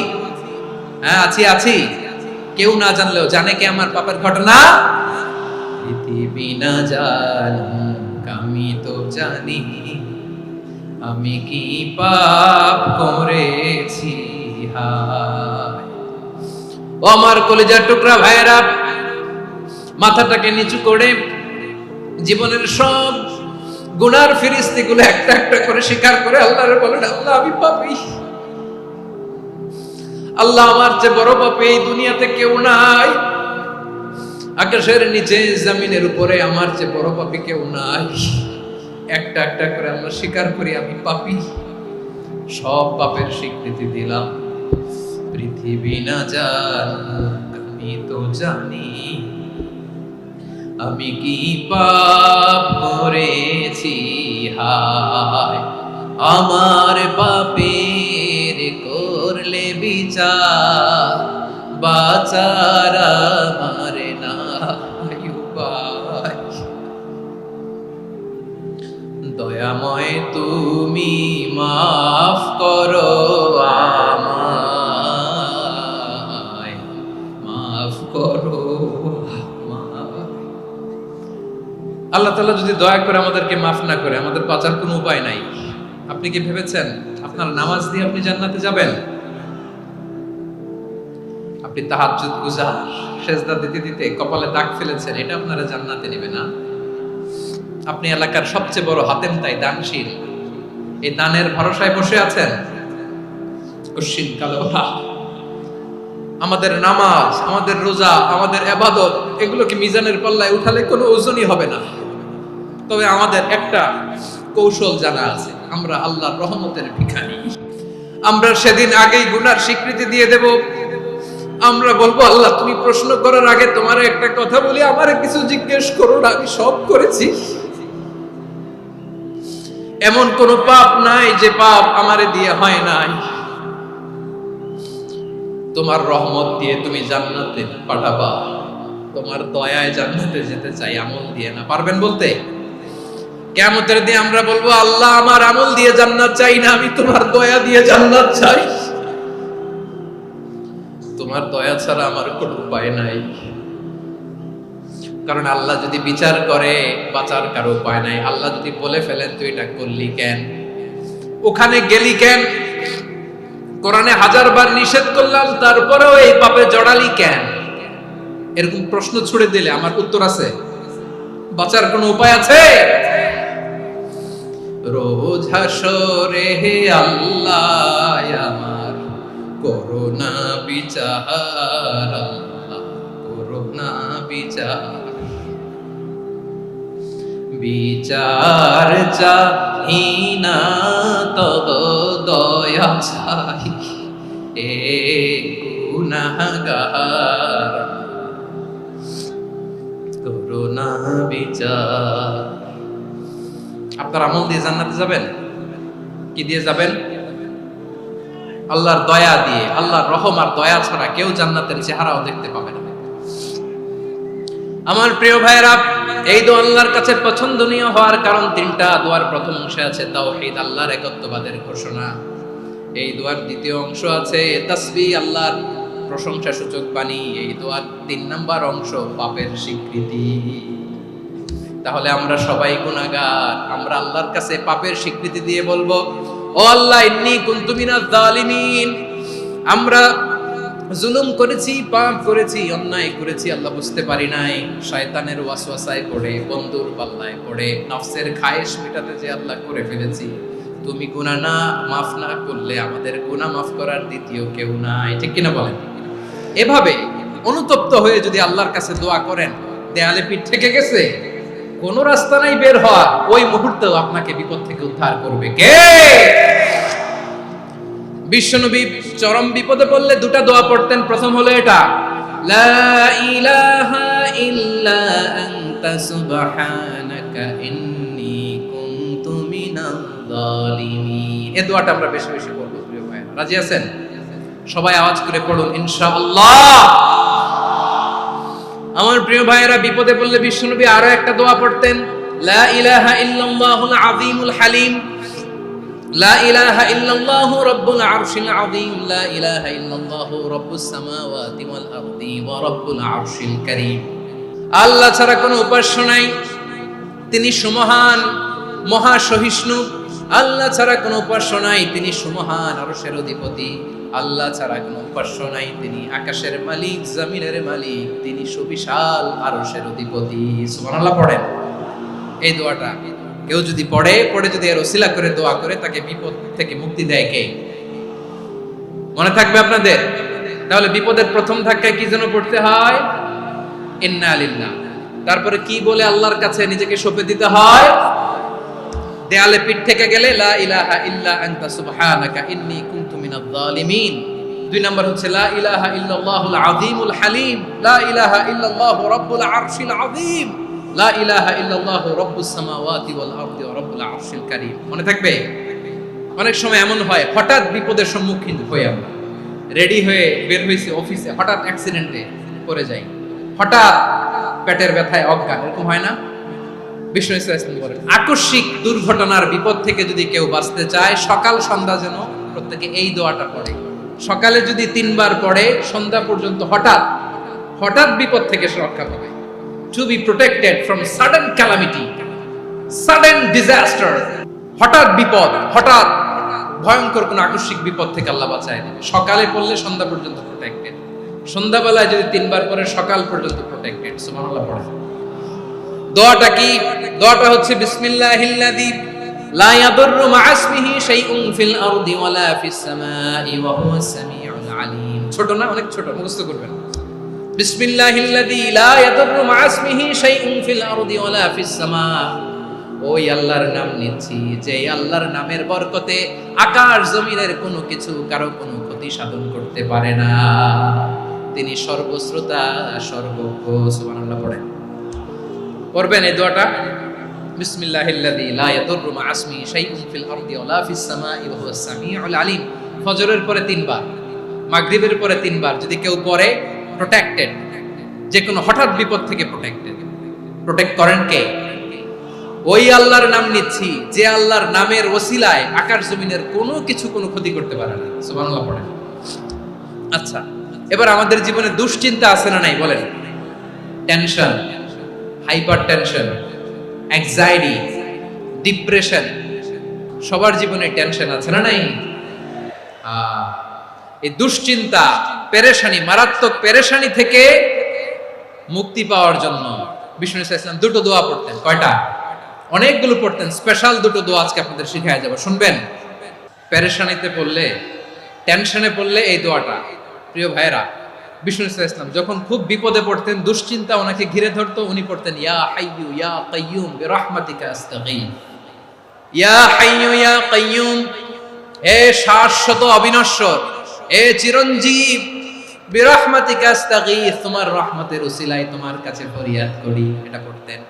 হ্যাঁ আছি, আছি। কেউ না জানলেও জানে কে আমার পাপের ঘটনা? পৃথিবী না জানুক আমি তো জানি, আমি কি পাপ করেছি। হায় ও আমার কলিজার টুকরা ভাইরা, মাথাটাকে নিচু করে জীবনের সব গুনার ফিরিস্তিগুলো একটা একটা করে স্বীকার করে আল্লাহরে বলেন, আল্লাহ আমি পাপী, আল্লাহ আমার চেয়ে বড় পাপী এই দুনিয়াতে কেউ নাই, আকাশের নিচে জমিনের উপরে আমার চেয়ে বড় পাপী কেউ নাই। একটা একটা করে আল্লাহ স্বীকার করি আমি পাপী, সব পাপের স্বীকৃতি দিলাম। পৃথিবী না জানুক আমি তো জানি, আমি কি পাপ করেছি। হায় আমার পাপের করলে বিচার, বাঁচার আমার নাই উপায়। দয়াময় তুমি মাফ করো আমায়, মাফ করো। আল্লাহ তাআলা যদি দয়া করে আমাদেরকে মাফ না করে, আমাদের বাঁচার কোনো উপায় নাই। আপনি কি ভেবেছেন আপনার নামাজ দিয়ে আপনি জান্নাতে যাবেন? আপনি তাহাজ্জুদ গুজার, সেজদা দিতে দিতে কপালে দাগ ফেলেছেন, এটা আপনারা জান্নাতে নেবে না। আপনি এলাকার সবচেয়ে বড় হাতেম তাই দানশীল, এই দানের ভরসায় বসে আছেন। কশিন কালো আমাদের নামাজ, আমাদের রোজা, আমাদের ইবাদত, এগুলোকে মিজানের পাল্লায় উঠালে কোনো ওজনই হবে না। তবে আমাদের একটা কৌশল জানা আছে, আমরা আল্লাহর রহমতের ভিখারি। আমরা সেদিন আগেই গুনার স্বীকৃতি দিয়ে দেব। আমরা বলবো, আল্লাহ তুমি প্রশ্ন করার আগে তোমার একটা কথা বলি, আমারে কিছু জিজ্ঞেস করো না, আমি সব করেছি। এমন কোন পাপ নাই যে পাপ আমারে দিয়ে হয় নাই। তোমার রহমত দিয়ে তুমি জান্নাতে পাঠাবা, তোমার দয়ায় জান্নাতে যেতে চাই, আমল দিয়ে না। পারবেন বলতে? কিয়ামতের দিন আমরা বলবো, আল্লাহ আমার আমল দিয়ে জান্নাত চাই না, আমি তোমার দয়া দিয়ে জান্নাত চাই। তোমার দয়া ছাড়া আমার কোনো উপায় নাই। কারণ আল্লাহ যদি বিচার করে বাঁচার কারো উপায় নাই। আল্লাহ যদি বলে ফেলেন তুই এটা করলি কেন, ওখানে গেলি কেন, কোরআনে 1000 বার নিষেধ করলাম তারপরেও এই পাপে জড়ালি কেন, এরকম প্রশ্ন ছুড়ে দিলে আমার উত্তর আছে? বাঁচার কোনো উপায় আছে? রোজ হাসরে হে আল্লাহ আমার করোনা বিচার, আল্লাহ করোনা বিচার, বিচার চাহি না তব দয়া চাই, এ গুনাহগার করোনা বিচার। আপনার আমল দিয়ে জান্নাতে যাবেন? কি দিয়ে যাবেন? আল্লাহর দয়া দিয়ে। আল্লাহর রহম আর দয়া ছাড়া কেউ জান্নাতের চেহারাও দেখতে পাবে না। আমার প্রিয় ভাইরা, এই দোয়া আল্লাহর কাছে পছন্দনীয় হওয়ার কারণ 3টা। দোয়ার প্রথম অংশে আছে তাওহীদ, আল্লাহর একত্ববাদের ঘোষণা। এই দোয়ার দ্বিতীয় অংশ আছে তাসবিহ, আল্লাহর প্রশংসা সূচক বাণী। এই দোয়ার 3 নাম্বার অংশ পাপের স্বীকৃতি। তাহলে আমরা সবাই গুনাহগার। আমরা আল্লাহর কাছে পাপের স্বীকৃতি দিয়ে বলবো, ও আল্লাহ ইন্নী কুনতু মিনাজ জালিমিন, আমরা জুলুম করেছি, পাপ করেছি, অন্যায় করেছি, আল্লাহ বুঝতে পারি নাই, শয়তানের ওয়াসওয়াসায় পড়ে, বন্ধুর পাল্লায় পড়ে, নফসের খায়েশ মেটাতে যে আল্লাহ করে ফেলেছি। তুমি গুনাহ না মাফ না করলে আমাদের গুনাহ মাফ করার দ্বিতীয় কেউ নাই। ঠিক কিনা বলেন? এভাবে অনুতপ্ত হয়ে যদি আল্লাহর কাছে দোয়া করেন, দেয়ালে পিঠ থেকে গেছে, কোন রাস্তা নাই বের হওয়া, ওই মুহূর্তেও আপনাকে বিপদ থেকে উদ্ধার করবে কে? বিশ্বনবী চরম বিপদে পড়লে 2টা দোয়া পড়তেন। প্রথম হলো এটা, লা ইলাহা ইল্লা আনতা সুবহানাকা ইন্নী কুনতু মিনাজ জালিমিন। এই দোয়াটা আমরা বেশি বেশি পড়ব প্রিয় ভাইরা। রাজি আছেন? সবাই আওয়াজ করে পড়ুন ইনশাআল্লাহ। আমার প্রিয় ভাইয়েরা, বিপদে পড়লে বিশ্বনবী আরো একটা দোয়া পড়তেন, লা ইলাহা ইল্লাল্লাহুল আযীমুল হালিম, লা ইলাহা ইল্লাল্লাহু রাব্বুল আরশিল আযীম, লা ইলাহা ইল্লাল্লাহু রাব্বুস সামাওয়াতি ওয়াল আরদি ওয়া রাব্বুল আরশিল কারীম। আল্লাহ ছাড়া কোনো উপাস্য নাই, তিনি সুমহান, মহা সহিষ্ণু। আল্লাহ ছাড়া কোনো উপাস্য নাই, তিনি সুমহান, আরশের অধিপতি। আল্লাহ ছাড়া কোনো উপাস্য নাই, তিনি আকাশের মালিক, জমিনের মালিক, তিনি সুবিশাল, আরশের অধিপতি। সুবহানাল্লাহ পড়েন। এই দোয়াটা কেউ যদি পড়ে যদি এর ওসিলা করে দোয়া করে, তাকে বিপদ থেকে মুক্তি দেয় কে? মনে থাকবে আপনাদের? তাহলে বিপদের প্রথম ধাক্কায় কি যেন পড়তে হয়? ইন্না লিল্লাহ। তারপরে কি বলে আল্লাহর কাছে নিজেকে সঁপে দিতে হয়? দেয়ালে পিঠ থেকে গেলে লা ইলাহা ইল্লা আনতা সুবহানাকা ইন্নী কুনতু মিনাজ জালিমিন। 2 নাম্বার হচ্ছে লা ইলাহা ইল্লাল্লাহুল আযীমুল হালিম, লা ইলাহা ইল্লাল্লাহু রাব্বুল আরশিল আযীম, লা ইলাহা ইল্লাল্লাহু রাব্বুস সামাওয়াতি ওয়াল আরদি ওয়া রাব্বুল আরশিল কারীম। মনে থাকবে? অনেক সময় এমন হয়, হঠাৎ বিপদের সম্মুখীন হই আমরা, রেডি হয়ে বের হইছি অফিসে, হঠাৎ অ্যাক্সিডেন্টে পড়ে যাই, হঠাৎ পেটের ব্যথায় অজ্ঞান, এরকম হয় না? বিষ্ণু ইসলাম বলেন, আকস্মিক দুর্ঘটনার বিপদ থেকে যদি কেউ বাঁচতে চায়, সকাল সন্ধ্যা যেন প্রত্যেকে এই দোয়াটা পড়ে। সকালে যদি 3 বার পড়ে, সন্ধ্যা পর্যন্ত হঠাৎ বিপদ থেকে সে রক্ষা পাবে। To be protected from sudden calamity, sudden disaster, হঠাৎ বিপদ, হঠাৎ ভয়ঙ্কর কোন আকস্মিক বিপদ থেকে আল্লাহ বাঁচায় দেবে। সকালে পড়লে সন্ধ্যা পর্যন্ত প্রোটেক্টেড, সন্ধ্যাবেলায় যদি 3 বার পড়ে সকাল পর্যন্ত প্রোটেক্টেড। সুবহানাল্লাহ পড়ে। দোয়াটা কি? দোয়াটা হচ্ছে বিসমিল্লাহিল্লাযী লা ইয়াদুররু মা ইসমিহি শাইউন ফিল আরদি ওয়ালা ফিস সামাই ওয়া হুয়াস সামিউল আলীম। ছোট না? অনেক ছোট, মুখস্থ করবেন। বিসমিল্লাহিল্লাযী লা ইয়াদুররু মা ইসমিহি শাইউন ফিল আরদি ওয়ালা ফিস সামা। ওই আল্লাহর নাম নিচ্ছি যে আল্লাহর নামের বরকতে আকাশ জমিনের কোনো কিছু কারো কোনো ক্ষতি সাধন করতে পারে না। তিনি সর্বশ্রোতা, সর্বজ্ঞ। সুবহানাল্লাহ পড়েন। পড়বেন এই দোয়াটা। বিসমিল্লাহিল্লাযী লা ইয়াদুররু মা ইসমি শাইউন ফিল আরদি ওয়ালা ফিস সামাই ওয়া হুয়াস সামিউল আলিম। ফজরের পরে 3 বার, মাগরিবের পরে 3 বার যদি কেউ পড়ে, প্রোটেক্টেড, যে কোনো হঠাৎ বিপদ থেকে প্রোটেক্টেড। প্রোটেক্ট করেন কে? ওই আল্লাহর নাম নিচ্ছি যে আল্লাহর নামের ওসিলায় আকাশ জমিনের কোনো কিছু কোনো ক্ষতি করতে পারে না। সুবহানাল্লাহ পড়েন। আচ্ছা, এবার আমাদের জীবনে দুশ্চিন্তা আছে না নাই বলেন? Tension, hyper tension, anxiety, depression, সবার জীবনে টেনশন আছে না নাই? এই দুশ্চিন্তা, পেরেশানি, মারাত্মক পেরেশানি থেকে মুক্তি পাওয়ার জন্য বিষ্ণু ইসলাম দুটো দোয়া পড়তেন। কয়টা? অনেকগুলো পড়তেন। স্পেশাল দুটো দোয়া আজকে আপনাদের শিখায় যাব, শুনবেন। পেরেশানিতে পড়লে, টেনশনে পড়লে এই দোয়াটা, প্রিয় ভাইরা, বিষ্ণু ইসলাম যখন খুব বিপদে পড়তেন, দুশ্চিন্তা ওনাকে ঘিরে ধরতো, উনি পড়তেন ইয়া হাইয়ু ইয়া কাইয়ুম বিরহমাতিকা আস্তাগীথ। ইয়া হাইয়ু ইয়া কাইয়ুম, হে শাশ্বত অবিনশ্বর, হে চিরঞ্জীব, বিরহমাতিকা আস্তাগীথ, তোমার রহমতের উসিলায় তোমার কাছে ফরিয়াদ করি। এটা পড়তেন।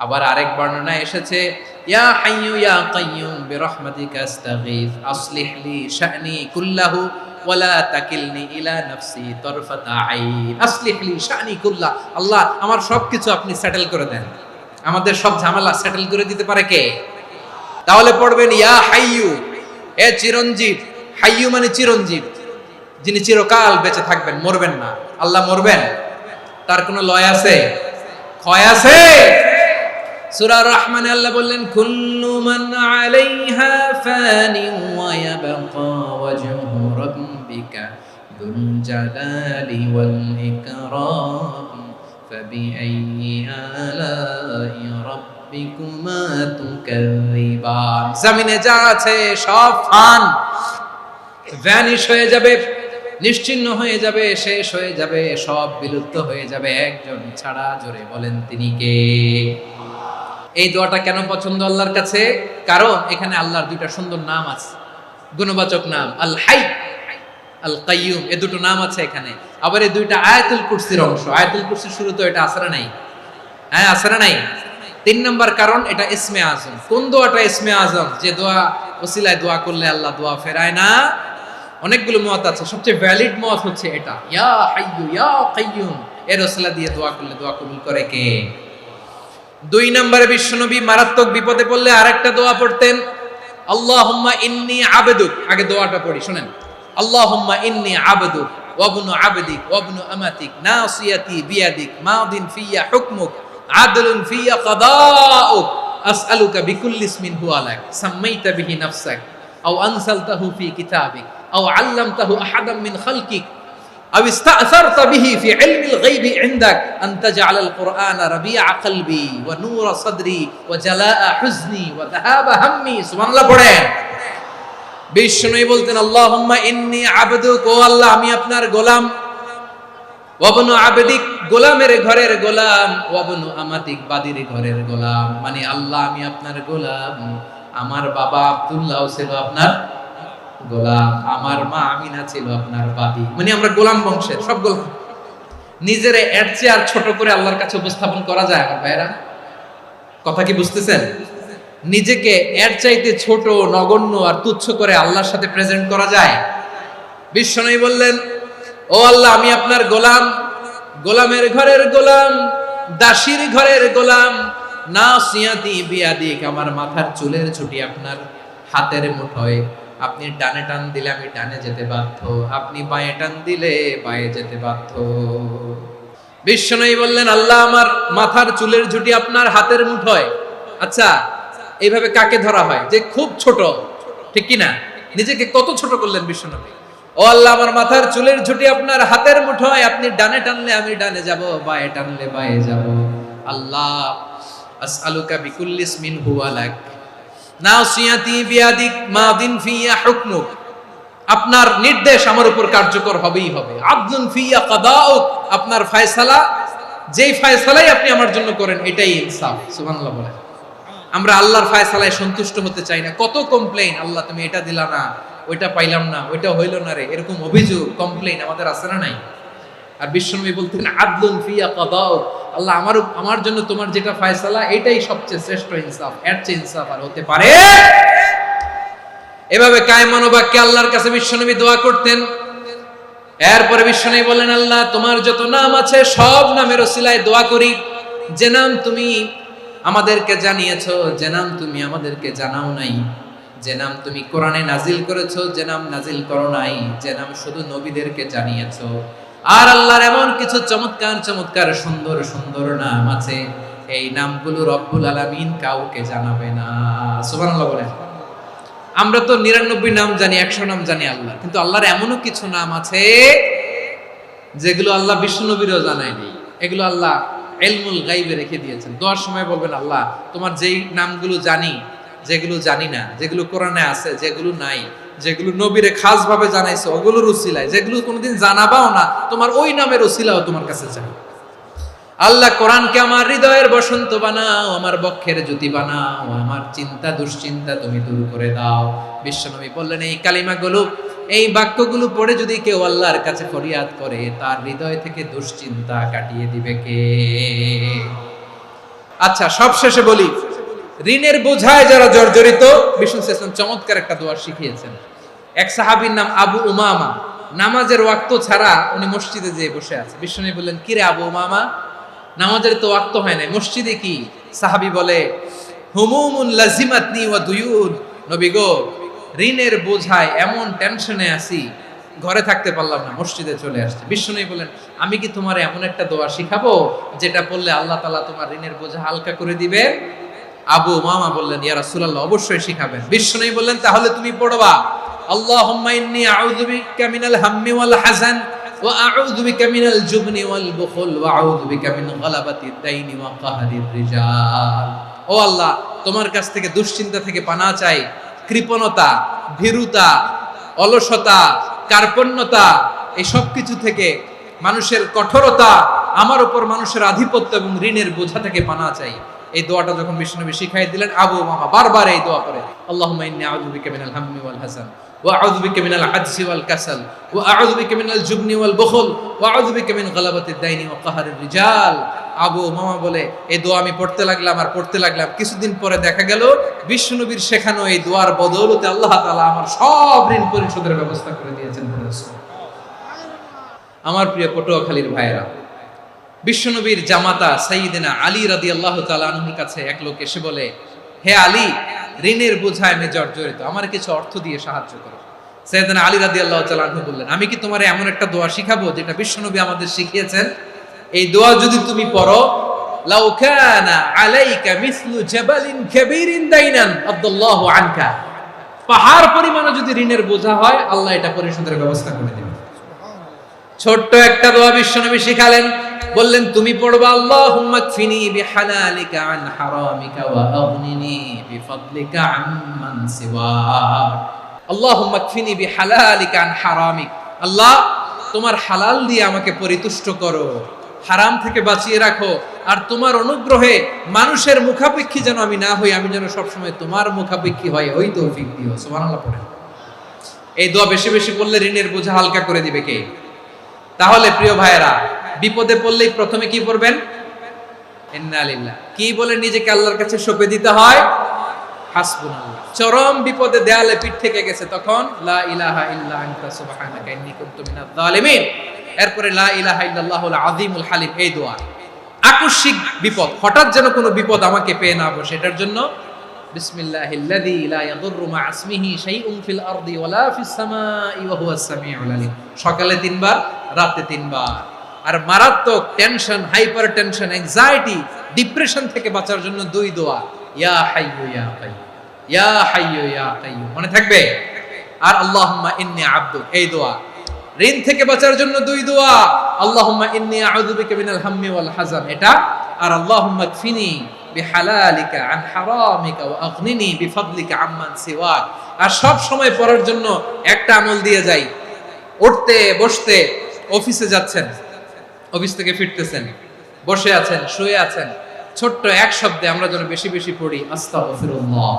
আবার আরেক বর্ণনায় এসেছে ইয়া হাইয়ু ইয়া কাইয়ুম বিরহমাতিকা আস্তাগীথ আসলিহ লি শা'নি কুল্লাহু ওয়ালা তাকিলনি ইলা নাফসি তারফাতা আইন। আসলিহ লি শা'নি কুল্লাহ, আল্লাহ আমার সবকিছু আপনি সেটেল করে দেন। আমাদের সব ঝামেলা সেটেল করে দিতে পারে কে? তাহলে পড়বেন ইয়া হাইয়ু, হে চিরঞ্জীব। হাইয়ু মানে চিরঞ্জীব, যিনি চিরকাল বেঁচে থাকবেন, মরবেন না। আল্লাহ মরবেন? তার কোনো লয় আছে? ক্ষয় আছে? সূরা রহমানে আল্লাহ বললেন কুল্লু মান আলাইহা ফানি ওয়া ইয়াবকা ওয়াজহু রাব্বিকা যুল জালালি ওয়াল ইকরাম ফাবিআইয়ি আলাই রাব্বিকুমা তুকাযযিবান। জমিনে যা আছে সব ভ্যানিশ হয়ে যাবে, নিশ্চিহ্ন হয়ে যাবে, শেষ হয়ে যাবে, সব বিলুপ্ত হয়ে যাবে, একজন ছাড়া। জোরে বলেন তিনি কে? এই দোয়াটা কেন পছন্দ আল্লাহর কাছে? কারণ এখানে আল্লাহর দুইটা সুন্দর নাম আছে, গুণবাচক নাম, আল হাই, আল কাইয়ুম, এই দুটো নাম আছে এখানে। আবার এই দুইটা আয়াতুল কুরসির অংশ। আয়াতুল কুরসির শুরু তো এটা আছে না নাই? হ্যাঁ, আছে না নাই? 3 নাম্বার কারণ এটা ইসমে আজম। কোন দোয়াটা ইসমে আজম? যে দোয়া ওসিলায় দোয়া করলে আল্লাহ দোয়া ফেরায় না। অনেকগুলো মত আছে, সবচেয়ে ভ্যালিড মত হচ্ছে এটা, ইয়া হাইয়ু ইয়া কাইয়ুম, এর ওসিলা দিয়ে দোয়া করলে দোয়া কবুল করে কে? 2 নম্বরে বিশ্বনবী মারাত্মক বিপদে পড়লে আরেকটা দোয়া পড়তেন, আল্লাহুম্মা ইন্নী আবদুক। আগে দোয়াটা পড়ি, শুনেন। আল্লাহুম্মা ইন্নী আবদুক ওয়া ইবনু আবদিক ওয়া ইবনু আমাতিক নাসিয়াতি বিয়াদিক মাদিন ফিয়া হুকমুক আদলুন ফিয়া কাদাউক আসআলুকা বিকুল্লি ইসমিন হুয়া লাক সাম্মাইতা বিহি নাফসাক আও আনসালতাহু ফি কিতাবিক আও আল্লামতাহু আহাদাম মিন খালকিক أو استأثرت به في علم الغيب عندك أن تجعل القرآن ربيع قلبي ونور صدري وجلاء حزني وذهاب همي। سبحان الله পড়েন। বিষ্ণুই বলতেন আল্লাহুম্মা ইন্নী আবদুক, ও আল্লাহ আমি আপনার গোলাম, ওয়া ইবনু আবদিক, গোলামের ঘরের গোলাম, ওয়া ইবনু আমাতিক, বাদীর ঘরের গোলাম। মানে আল্লাহ আমি আপনার গোলাম, আমার বাবা আব্দুল্লাহ ছিল আপনার গোলাম, আমার মা আমিনা ছিল আপনার বাদী। মানে আমরা গোলাম বংশের, সব গোলাম। নিজের এর চেয়ে আর ছোট করে আল্লাহর কাছে উপস্থাপন করা যায় আমার ভাইরা? কথা কি বুঝতেছেন? নিজেকে এর চাইতে ছোট, নগণ্য আর তুচ্ছ করে আল্লাহর সাথে প্রেজেন্ট করা যায়? বিশ্বনবী বললেন ও আল্লাহ আমি আপনার গোলাম, গোলামের ঘরের গোলাম, দাসীর ঘরের গোলাম, নাসিয়াতি বিয়াদিক, আমার মাথার চুলের ছুটি আপনার হাতের মুঠোয়। আপনি ডানে টান দিলে আমি ডানে যেতে বাধ্য, আপনি বাঁয়ে টান দিলে বাঁয়ে যেতে বাধ্য। বিশ্বনবী বললেন আল্লাহ আমার মাথার চুলের ঝুঁটি আপনার হাতের মুঠোয়। আচ্ছা, এইভাবে কাকে ধরা হয়? যে খুব ছোট, ঠিক কি না? নিজেকে কত ছোট করলেন বিশ্বনবী। ও আল্লাহ আমার মাথার চুলের ঝুঁটি আপনার হাতের মুঠোয়, আপনি ডানে টানলে আমি ডানে যাব, বাঁয়ে টানলে বাঁয়ে যাব। আল্লাহ আসআলুকা বিকুল্লি ইসমিন হুয়া লাক নাসিয়াতি বিয়াদিক মাদিন ফিয়া হুকমুক, আপনার নির্দেশ আমার উপর কার্যকর হবেই হবে। আদলুন ফিয়া কাদাউক, আপনার ফয়সালা, যেই ফয়সালাই আপনি আমার জন্য করেন এটাই ইনসাফ। সুবহানাল্লাহ বলেন। আমরা আল্লাহর ফয়সালায় সন্তুষ্ট হতে চাই না। কত কমপ্লেইন, আল্লাহ তুমি এটা দিলা না, ওইটা পাইলাম না, ওইটা হইল না রে, এরকম অভিযোগ, কমপ্লেইন আমাদের আছে না নাই? আর বিশ্বনবী বলতেন আদলুন ফিয়া কাদাউক, আল্লাহ আমার জন্য তোমার যেটা ফয়সালা এটাই সবচেয়ে শ্রেষ্ঠ ইনসাফ, এর চেয়ে ইনসাফ আর হতে পারে। এভাবে কায়মান বাক্যে আল্লাহর কাছে বিশ্বনবী দোয়া করতেন। এরপরে বিশ্বনবী বলেন, আল্লাহ তোমার যত নাম আছে সব নামের ওসিলায় দোয়া করি, যে নাম তুমি আমাদেরকে জানিয়েছো, যে নাম তুমি আমাদেরকে জানাও নাই, যে নাম তুমি কোরআনে নাজিল করেছো, যে নাম নাজিল করো নাই, যে নাম শুধু নবীদেরকে জানিয়েছো। আর আল্লাহর এমন কিছু চমৎকার চমৎকার সুন্দর সুন্দর নাম আছে, এই নামগুলো রব্বুল আলামিন কাউকে জানাবে না। সুবহানাল্লাহ বলেন। আমরা তো 99 নাম জানি, 100 নাম জানি আল্লাহ, কিন্তু আল্লাহর এমনও কিছু নাম আছে যেগুলো আল্লাহ বিশ্বনবীরও জানায়নি। এগুলো আল্লাহ ইলমুল গায়বে রেখে দিয়েছেন। দোয়ার সময় বলবেন, আল্লাহ তোমার যেই নামগুলো জানি, যেগুলো জানি না, যেগুলো কোরআনে আছে, যেগুলো নাই, যেগুলো নবীরে খাস ভাবে জানাইছো ওগুলোর উসিলায়, যেগুলো কোনোদিন জানাবাও না তোমার ওই নামের উসিলাও তোমার কাছে চাই। আল্লাহ কোরআনকে আমার হৃদয়ের বসন্ত বানাও, আমার বক্ষের জ্যোতি বানাও, আমার চিন্তা দুশ্চিন্তা তুমি দূর করে দাও। বিশ্বনবী বললেন, এই কালিমাগুলো, এই বাক্যগুলো পড়ে যদি কেউ আল্লাহর কাছে ফরিয়াদ করে, তার হৃদয় থেকে দুশ্চিন্তা কাটিয়ে দিবে কে? আচ্ছা, সবশেষে বলি, ঋণের বোঝায় যারা জর্জরিত, বিষ্ণু ইসলাম চমৎকার একটা দোয়া শিখিয়েছেন। এক সাহাবীর নাম আবু উমামা, নামাজের ওয়াক্ত ছাড়া উনি মসজিদে যেয়ে বসে আছে। বিষ্ণু বললেন, কি রে আবু উমামা, নামাজের তো ওয়াক্ত হয় না, মসজিদে কি? সাহাবী বলে, হুমুমুন লাজিমাতনি ওয়া দুয়ুন, নবী গো, ঋণের বোঝায় এমন টেনশনে আছি, ঘরে থাকতে পারলাম না, মসজিদে চলে আসছে। বিশ্বনবী বলেন, আমি কি তোমার এমন একটা দোয়া শিখাবো যেটা পড়লে আল্লাহ তাআলা তোমার ঋণের বোঝা হালকা করে দিবে? আবু উমামা বললেন, ইয়া রাসূলুল্লাহ, অবশ্যই শিখাবেন। বিশ্বনবী বললেন, তাহলে তুমি পড়বা, আল্লাহুম্মা ইন্নী আউযু বিকা মিনাল হাম্মি ওয়াল হাযান ওয়া আউযু বিকা মিনাল জুবনি ওয়াল বুখল ওয়া আউযু বিকা মিন গালাবাতিদ দাইনি ওয়া কাহরির রিজাল। ও আল্লাহ, তোমার কাছ থেকে দুশ্চিন্তা থেকে পানাহ চাই, কৃপণতা, ভীরুতা, অলসতা, কার্পণ্যতা, এই সব কিছু থেকে, মানুষের কঠোরতা, আমার উপর মানুষের আধিপত্য এবং ঋণের বোঝা থেকে পানাহ চাই। এই দোয়াটা যখন বিশ্বনবী শিখাই দিলেন, আবু উমামা বারবার এই দোয়া করে, আল্লাহুম্মা ইন্নী আউযু বিকা মিনাল হাম্মি ওয়াল হাযান ওয়া আউযু বিকা মিনাল আজজি ওয়াল কাসাল ওয়া আউযু বিকা মিনাল জুবনি ওয়াল বুখল ওয়া আউযু বিকা মিন গালাবাতিদ দাইনি ওয়া কাহরির রিজাল। আবু উমামা বলে, এই দোয়া আমি পড়তে লাগলাম আর পড়তে লাগলাম, কিছুদিন পরে দেখা গেল বিশ্বনবীর শেখানো এই দোয়ার বদৌলতে আল্লাহ তাআলা আমার সব ঋণ পরিশোধের ব্যবস্থা করে দিয়েছেন। আমার প্রিয় পটুয়াখালীর ভাইয়েরা, বিশ্বনবীর জামাতা সাইয়্যিদিনা আলী রাদিয়াল্লাহু তাআলা আনহুর কাছে এক লোক এসে বলে, হে আলী, ঋণের বোঝায় আমি জর্জরিত, আমার কিছু অর্থ দিয়ে সাহায্য করো। সাইয়্যিদিনা আলী রাদিয়াল্লাহু তাআলা আনহু বললেন, আমি কি তোমারে এমন একটা দোয়া শিখাবো যেটা বিশ্বনবী আমাদের শিখিয়েছেন? এই দোয়া যদি তুমি পড়ো, লাউ কানা আলাইকা মিসলু জাবালিন কাবীরিন দাইনান আদাল্লাহু আনকা, পাহাড় পরিমাণে যদি ঋণের বোঝা হয়, আল্লাহ এটা পরিশোধের ব্যবস্থা করে দিবেন। ছোট্ট একটা দোয়া বিশ্বনবী শিখালেন, বললেন, তুমি পড়বা, আল্লাহুম্মা কফিনি বিহালালিকা আন হারামিকা ওয়া আগনিনি বিফাদলিকা আম্মান সিওয়াক। আল্লাহুম্মা কফিনি বিহালালিকা আন হারামিক, আল্লাহ তোমার হালাল দিয়ে আমাকে পরিতুষ্ট করো, হারাম থেকে বাঁচিয়ে রাখো, আর তোমার অনুগ্রহে মানুষের মুখাপেক্ষী যেন আমি না হই, আমি যেন সবসময় তোমার মুখাপেক্ষী হয়, ওই তৌফিক দিও। সুবহানাল্লাহ পড়েন। এই দোয়া বেশি বেশি পড়লে ঋণের বোঝা হালকা করে দিবে কে? তাহলে প্রিয় ভাইয়েরা, বিপদে পড়লেই প্রথমে কি পড়বেন? ইন্না লিল্লাহ। কি বলে নিজেকে আল্লাহর কাছে সঁপে দিতে হয়? হাসবুনাল্লাহ। চরম বিপদে দেয়ালে পিঠ থেকে গেছে, তখন লা ইলাহা ইল্লা আনতা সুবহানাকা ইন্নী কুনতু মিনাজ জালিমিন। এরপরে লা ইলাহা ইল্লাল্লাহুল আযীমুল হালিম, এই দোয়া। আকস্মিক বিপদ, হঠাৎ যেন কোনো বিপদ আমাকে পেয়ে না বসে, এটার জন্য বিসমিল্লাহিল্লাযী লা ইয়াদুররু মা ইসমিহি শাইউন ফিল আরদি ওয়ালা ফিস সামাই ওয়া হুয়াস সামিউল আলীম। সকালে 3 বার, রাতে 3 বার। আর মারাত্মক tension, hyper tension, anxiety, depression থেকে বাঁচার জন্য 2 দোয়া, ইয়া হাইয়্যু ইয়া কাইয়্যুম, ইয়া হাইয়্যু ইয়া কাইয়্যুম, মনে থাকবে? আর আল্লাহুম্মা ইন্নী আবদুক, এই দোয়া। ঋণ থেকে বাঁচার জন্য 2 দোয়া, আল্লাহুম্মা ইন্নী আউযু বিকা মিনাল হাম্মি ওয়াল হাযান, এটা। আর আল্লাহুম্মা কফিনি বিহালালিকা আন হারামিকা ওয়া আগনিনি বিফাদলিকা আম্মান সিওয়াক। আর সব সময় পড়ার জন্য একটা আমল দিয়ে যাই, উঠতে বসতে, অফিসে যাচ্ছেন, অফিস থেকে ফিরতেছেন, বসে আছেন, শুয়ে আছেন, ছোট্ট এক শব্দে আমরা যেন বেশি বেশি পড়ি, আস্তাগফিরুল্লাহ।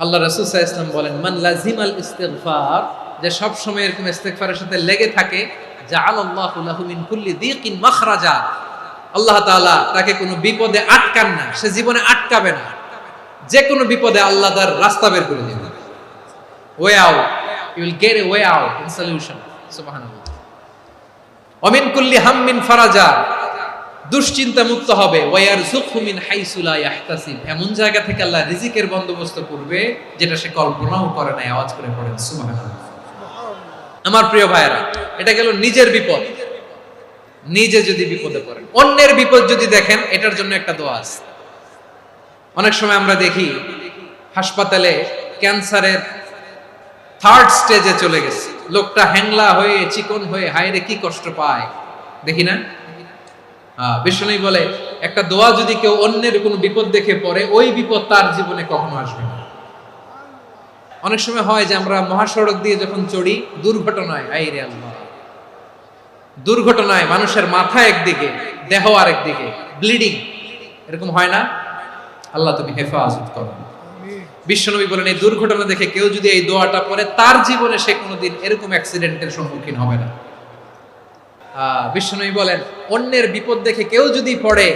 আল্লাহ রাসূল সাল্লাল্লাহু আলাইহি ওয়াসাল্লাম বলেন, মান লাজিমাল ইস্তিগফার, যে সব সময় এরকম ইস্তিগফারের সাথে লেগে থাকে, জাআলাল্লাহু লাহু মিন কুল্লি দীকিন মাখরাজা, আল্লাহ তাআলা তাকে কোনো বিপদে আটকান না, সে জীবনে আটকাবে না। যে কোনো বিপদে আল্লাহ তার রাস্তা বের করে দেবে। Way out, you will get a way out in solution. সুবহানাল্লাহ। ওমিন কুল্লি হাম্মিন ফারাজা, দুশ্চিন্তা মুক্ত হবে। ওয়ারযুকহু মিন হাইসু লা ইয়াহতাসিব, এমন জায়গা থেকে আল্লাহ রিজিকের বন্দোবস্ত করবে যেটা সে কল্পনাও করে নাই। আওয়াজ করে পড়েন সুবহানাল্লাহ। আমার প্রিয় ভাইরা, এটা গেল নিজের বিপদ। নিজে যদি বিপদে পড়েন, অন্যের বিপদ যদি দেখেন, এটার জন্য একটা দোয়া আছে। অনেক সময় আমরা দেখি হাসপাতালে ক্যান্সারের থার্ড স্টেজে চলে গেছে, লোকটা হ্যাংলা হয়ে চিকন হয়ে হায়রে কি কষ্ট পায়, দেখি না? বিষ্ণু বলে একটা দোয়া যদি কেউ অন্যের কোনো বিপদ দেখে পড়ে, ওই বিপদ তার জীবনে কখনো আসবে না। অনেক সময় হয় যে আমরা মহাসড়ক দিয়ে যখন চড়ি, দুর্ঘটনায়, আইরে আল্লাহ, দুর্ঘটনায় মানুষের মাথা একদিকে, দেহ আরেকদিকে, ব্লিডিং, এরকম হয় না? আল্লাহ তুমি হেফাজত করো। বিশ্বনবী বলেন এই দুর্ঘটনা দেখে কেউ যদি এই দোয়াটা পড়ে, তার জীবনে সে কোনোদিন এরকম অ্যাক্সিডেন্টের সম্মুখীন হবে না। বিশ্বনবী বলেন অন্যের বিপদ দেখে কেউ যদি পড়ে,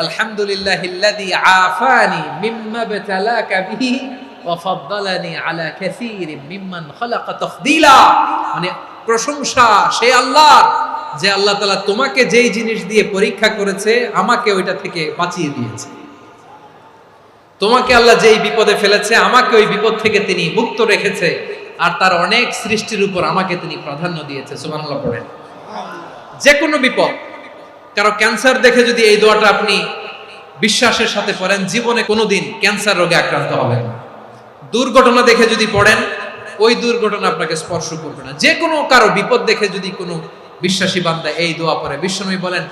আলহামদুলিল্লাহিল্লাযী আফানি মিম্মা বাতালাকা বিহি ওয়া ফাদ্দালানি আলা কাসীরিম মিম্মান খালাকা তাফদীলা, মানে প্রশংসা সেই আল্লাহর, যে আল্লাহ তাআলা তোমাকে যেই জিনিস দিয়ে পরীক্ষা করেছে, আমাকে ওইটা থেকে বাঁচিয়ে দিয়েছে। তোমাকে আল্লাহ যেই বিপদে ফেলেছে, আমাকে ওই বিপদ থেকে তিনি মুক্ত রেখেছে, আর তার অনেক সৃষ্টির উপর আমাকে তিনি প্রাধান্য দিয়েছে। সুবহানাল্লাহ পড়েন। যে কোনো বিপদ, কারো ক্যান্সার দেখে যদি এই দোয়াটা আপনি বিশ্বাসের সাথে পড়েন, জীবনে কোনোদিন ক্যান্সার রোগে আক্রান্ত হবেন না। দুর্ঘটনা দেখে যদি পড়েন, ওই দুর্ঘটনা আপনাকে স্পর্শ করবে না। যে কোনো কারো বিপদ দেখে যদি কোনো বিশ্বাসী বান্দা এই দোয়া পড়ে, বিশ্বনবী বলেন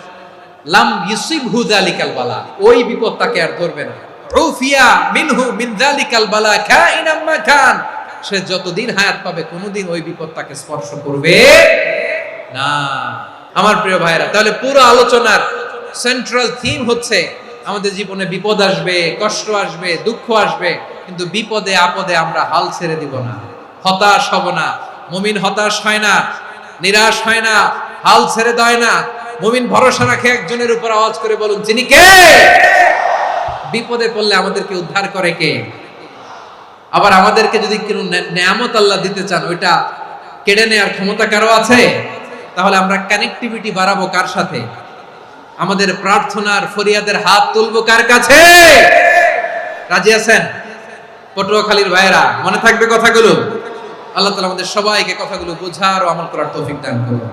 লাম ইউসিবহু যালিকাল বালা, ওই বিপদ তাকে আর ধরবে না। উফিয়া মিনহু মিন যালিকাল বালা কাইনাম মা কান, সে যতদিন হায়াত পাবে কোনোদিন ওই বিপদ তাকে স্পর্শ করবে না। আমার প্রিয় ভাইরা, তাহলে পুরো আলোচনার সেন্ট্রাল থিম হচ্ছে আমাদের জীবনে বিপদ আসবে, কষ্ট আসবে, দুঃখ আসবে, কিন্তু বিপদে আপদে আমরা হাল ছেড়ে দিব না, হতাশ হব না। মুমিন হতাশ হয় না, নিরাশ হয় না, হাল ছেড়ে দেয় না। মুমিন ভরসা রাখে একজনের উপর। আওয়াজ করে বলুন যিনি কে? বিপদে পড়লে আমাদেরকে উদ্ধার করে কে? আবার আমাদেরকে যদি কোনো নেয়ামত আল্লাহ দিতে চান, ওইটা কেড়ে নেওয়ার ক্ষমতা কারো আছে? তাহলে আমরা কানেক্টিভিটি বাড়াবো কার সাথে? আমাদের প্রার্থনার ফরিয়াদের হাত তুলবো কার কাছে? রাজি আছেন? পটুয়াখালীর ভাইয়েরা, মনে থাকবে কথাগুলো। আল্লাহ তাআলা আমাদের সবাইকে কথাগুলো বোঝার ও আমল করার তৌফিক দান করুন।